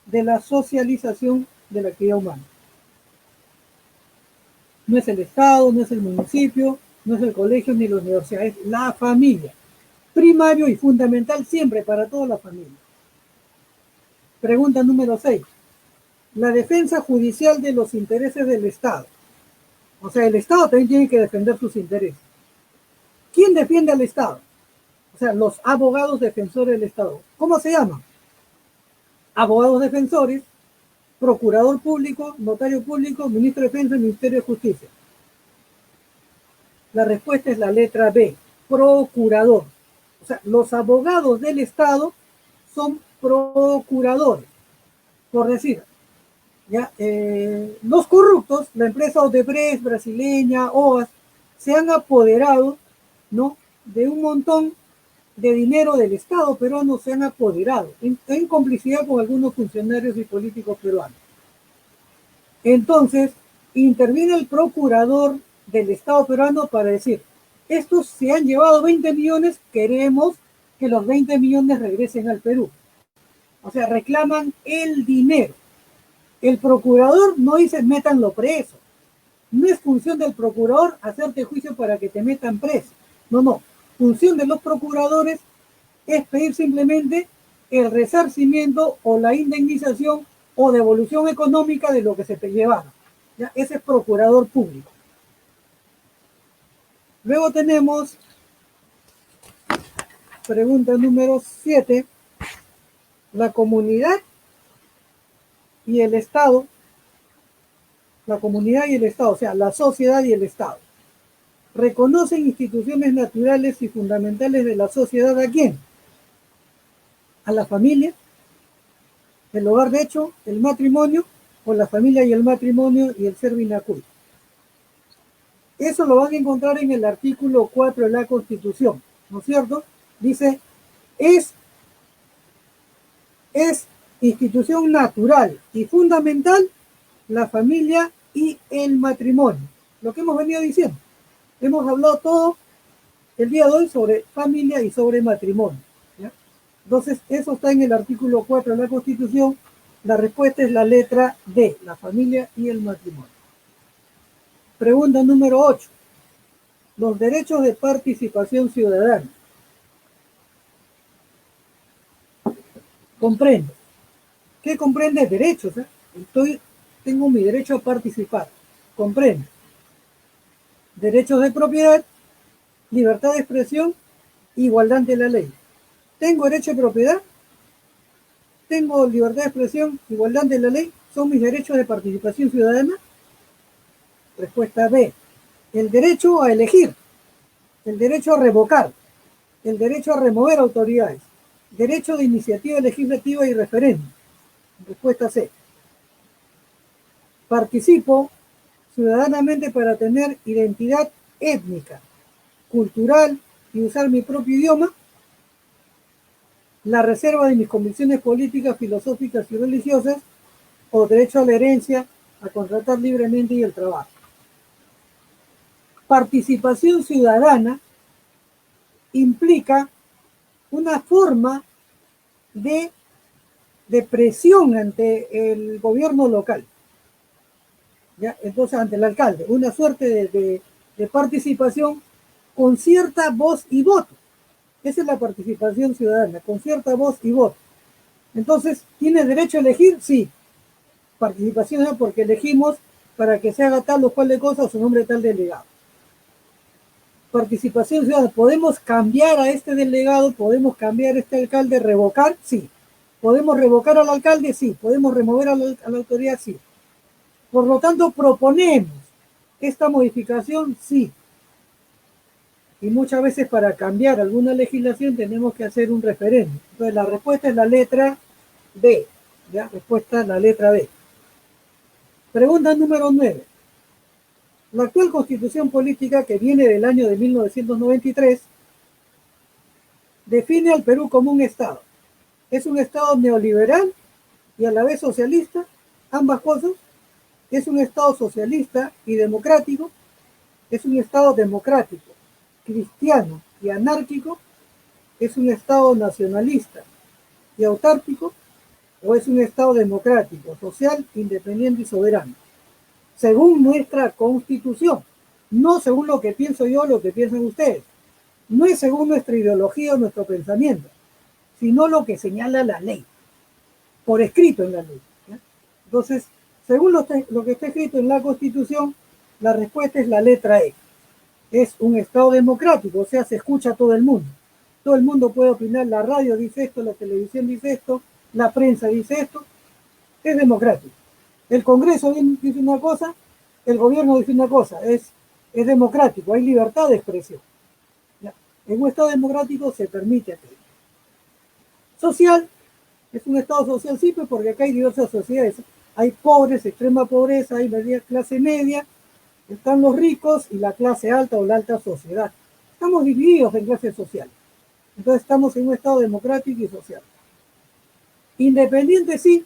de la socialización de la actividad humana. No es el Estado, no es el municipio, no es el colegio ni la universidad, es la familia. Primario y fundamental siempre para toda la familia. Pregunta número 6. La defensa judicial de los intereses del Estado. O sea, el Estado también tiene que defender sus intereses. ¿Quién defiende al Estado? O sea, los abogados defensores del Estado. ¿Cómo se llaman? Abogados defensores, procurador público, notario público, ministro de Defensa y Ministerio de Justicia. La respuesta es la letra B, procurador. O sea, los abogados del Estado son procuradores. Por decir, ¿ya? Los corruptos, la empresa Odebrecht, brasileña, OAS, se han apoderado, ¿no?, de un montón de dinero del Estado peruano, se han apoderado en complicidad con algunos funcionarios y políticos peruanos. Entonces, interviene el procurador del Estado peruano para decir, estos se han llevado 20 millones, queremos que los 20 millones regresen al Perú. O sea, reclaman el dinero. El procurador no dice métanlo preso. No es función del procurador hacerte juicio para que te metan preso. No. Función de los procuradores es pedir simplemente el resarcimiento o la indemnización o devolución económica de lo que se te llevaron. ¿Ya? Ese es procurador público. Luego tenemos pregunta número 7. La comunidad y el Estado, o sea, la sociedad y el Estado, reconocen instituciones naturales y fundamentales de la sociedad ¿a quién? A la familia, el hogar de hecho, el matrimonio, o la familia y el matrimonio y el ser vinaculo. Eso lo van a encontrar en el artículo 4 de la Constitución, ¿no es cierto? Dice, es institución natural y fundamental la familia y el matrimonio. Lo que hemos venido diciendo. Hemos hablado todo el día de hoy sobre familia y sobre matrimonio. ¿Ya? Entonces, eso está en el artículo 4 de la Constitución. La respuesta es la letra D, la familia y el matrimonio. Pregunta número 8. Los derechos de participación ciudadana. Comprende. ¿Qué comprende? Derechos. Tengo mi derecho a participar. Comprende. Derechos de propiedad, libertad de expresión, igualdad ante la ley. ¿Tengo derecho de propiedad? ¿Tengo libertad de expresión, igualdad ante la ley? ¿Son mis derechos de participación ciudadana? Respuesta B. El derecho a elegir, el derecho a revocar, el derecho a remover autoridades, derecho de iniciativa legislativa y referéndum. Respuesta C. Participo ciudadanamente para tener identidad étnica, cultural y usar mi propio idioma, la reserva de mis convicciones políticas, filosóficas y religiosas, o derecho a la herencia, a contratar libremente y el trabajo. Participación ciudadana implica una forma de presión ante el gobierno local, ¿ya? Entonces, ante el alcalde, una suerte de participación con cierta voz y voto. Esa es la participación ciudadana, con cierta voz y voto. Entonces, ¿tiene derecho a elegir? Sí. Participación porque elegimos para que se haga tal o cual de cosa a su nombre tal delegado. Participación ciudadana, ¿podemos cambiar a este delegado? ¿Podemos cambiar a este alcalde? ¿Revocar? Sí. ¿Podemos revocar al alcalde? Sí. ¿Podemos remover a la autoridad? Sí. Por lo tanto, proponemos esta modificación, sí. y muchas veces para cambiar alguna legislación tenemos que hacer un referéndum. Entonces la respuesta es la letra B. ¿Ya? Respuesta es la letra B. Pregunta número 9. La actual constitución política, que viene del año de 1993, define al Perú como un Estado. Es un Estado neoliberal y a la vez socialista, ambas cosas. Es un Estado socialista y democrático. Es un Estado democrático, cristiano y anárquico. Es un Estado nacionalista y autárquico, o es un Estado democrático, social, independiente y soberano, según nuestra Constitución, no según lo que pienso yo, lo que piensan ustedes, no es según nuestra ideología o nuestro pensamiento, sino lo que señala la ley, por escrito en la ley. ¿Ya? Entonces, según lo que está escrito en la Constitución, la respuesta es la letra E. Es un Estado democrático, o sea, se escucha a todo el mundo. Todo el mundo puede opinar, la radio dice esto, la televisión dice esto, la prensa dice esto, es democrático. El Congreso dice una cosa, el gobierno dice una cosa, es democrático, hay libertad de expresión. ¿Ya? En un Estado democrático se permite aquello. Social, es un Estado social, sí, pues porque acá hay diversas sociedades. Hay pobres, extrema pobreza, hay clase media, están los ricos y la clase alta o la alta sociedad. Estamos divididos en clases sociales. Entonces estamos en un Estado democrático y social. Independiente sí,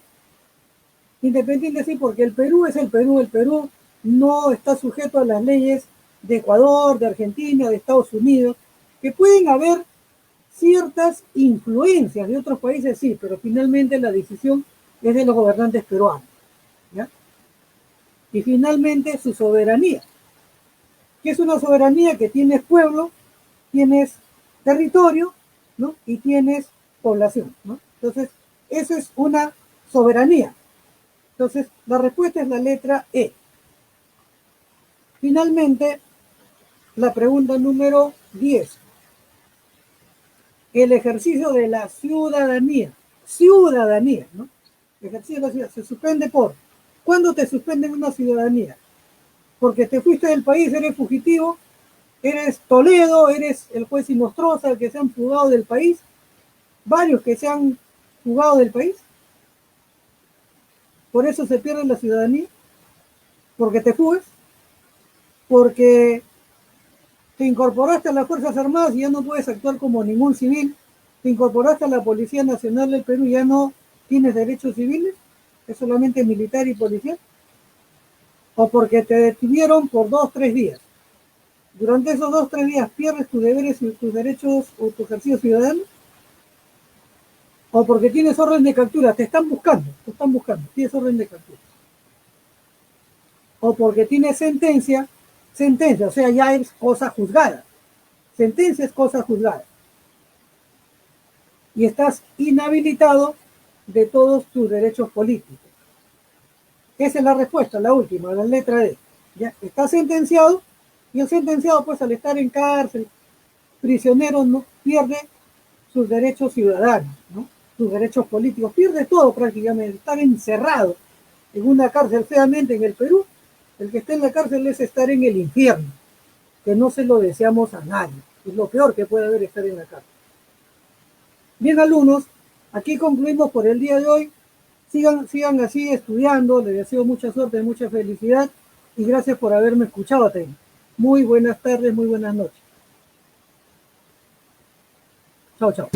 porque el Perú es el Perú no está sujeto a las leyes de Ecuador, de Argentina, de Estados Unidos, que pueden haber ciertas influencias de otros países, sí, pero finalmente la decisión es de los gobernantes peruanos. ¿Ya? Y finalmente su soberanía, que es una soberanía que tienes pueblo, tienes territorio, ¿no? Y tienes población, ¿no? Entonces, eso es una soberanía. Entonces, la respuesta es la letra E. Finalmente, la pregunta número 10. El ejercicio de la ciudadanía. Ciudadanía, ¿no? El ejercicio de la ciudadanía se suspende por. ¿Cuándo te suspenden una ciudadanía? Porque te fuiste del país, eres fugitivo, eres Toledo, eres el juez Inostroza, el que se han fugado del país, varios que se han fugado del país. Por eso se pierde la ciudadanía, porque te fugas, porque te incorporaste a las Fuerzas Armadas y ya no puedes actuar como ningún civil, te incorporaste a la Policía Nacional del Perú y ya no tienes derechos civiles, es solamente militar y policial, o porque te detuvieron por 2 o 3 días. Durante esos 2 o 3 días pierdes tus deberes y tus derechos o tu ejercicio ciudadano, o porque tienes orden de captura, te están buscando, tienes orden de captura. O porque tienes sentencia, o sea, ya es cosa juzgada. Sentencia es cosa juzgada. Y estás inhabilitado de todos tus derechos políticos. Esa es la respuesta, la última, la letra D. Ya está sentenciado, y el sentenciado, pues al estar en cárcel, prisionero, no pierde sus derechos ciudadanos, ¿no? Sus derechos políticos, pierde todo prácticamente, estar encerrado en una cárcel. Feamente en el Perú, el que está en la cárcel es estar en el infierno, que no se lo deseamos a nadie, es lo peor que puede haber estar en la cárcel. Bien, alumnos, aquí concluimos por el día de hoy. Sigan así estudiando, les deseo mucha suerte, mucha felicidad y gracias por haberme escuchado atento. Muy buenas tardes, muy buenas noches. Chao, chao.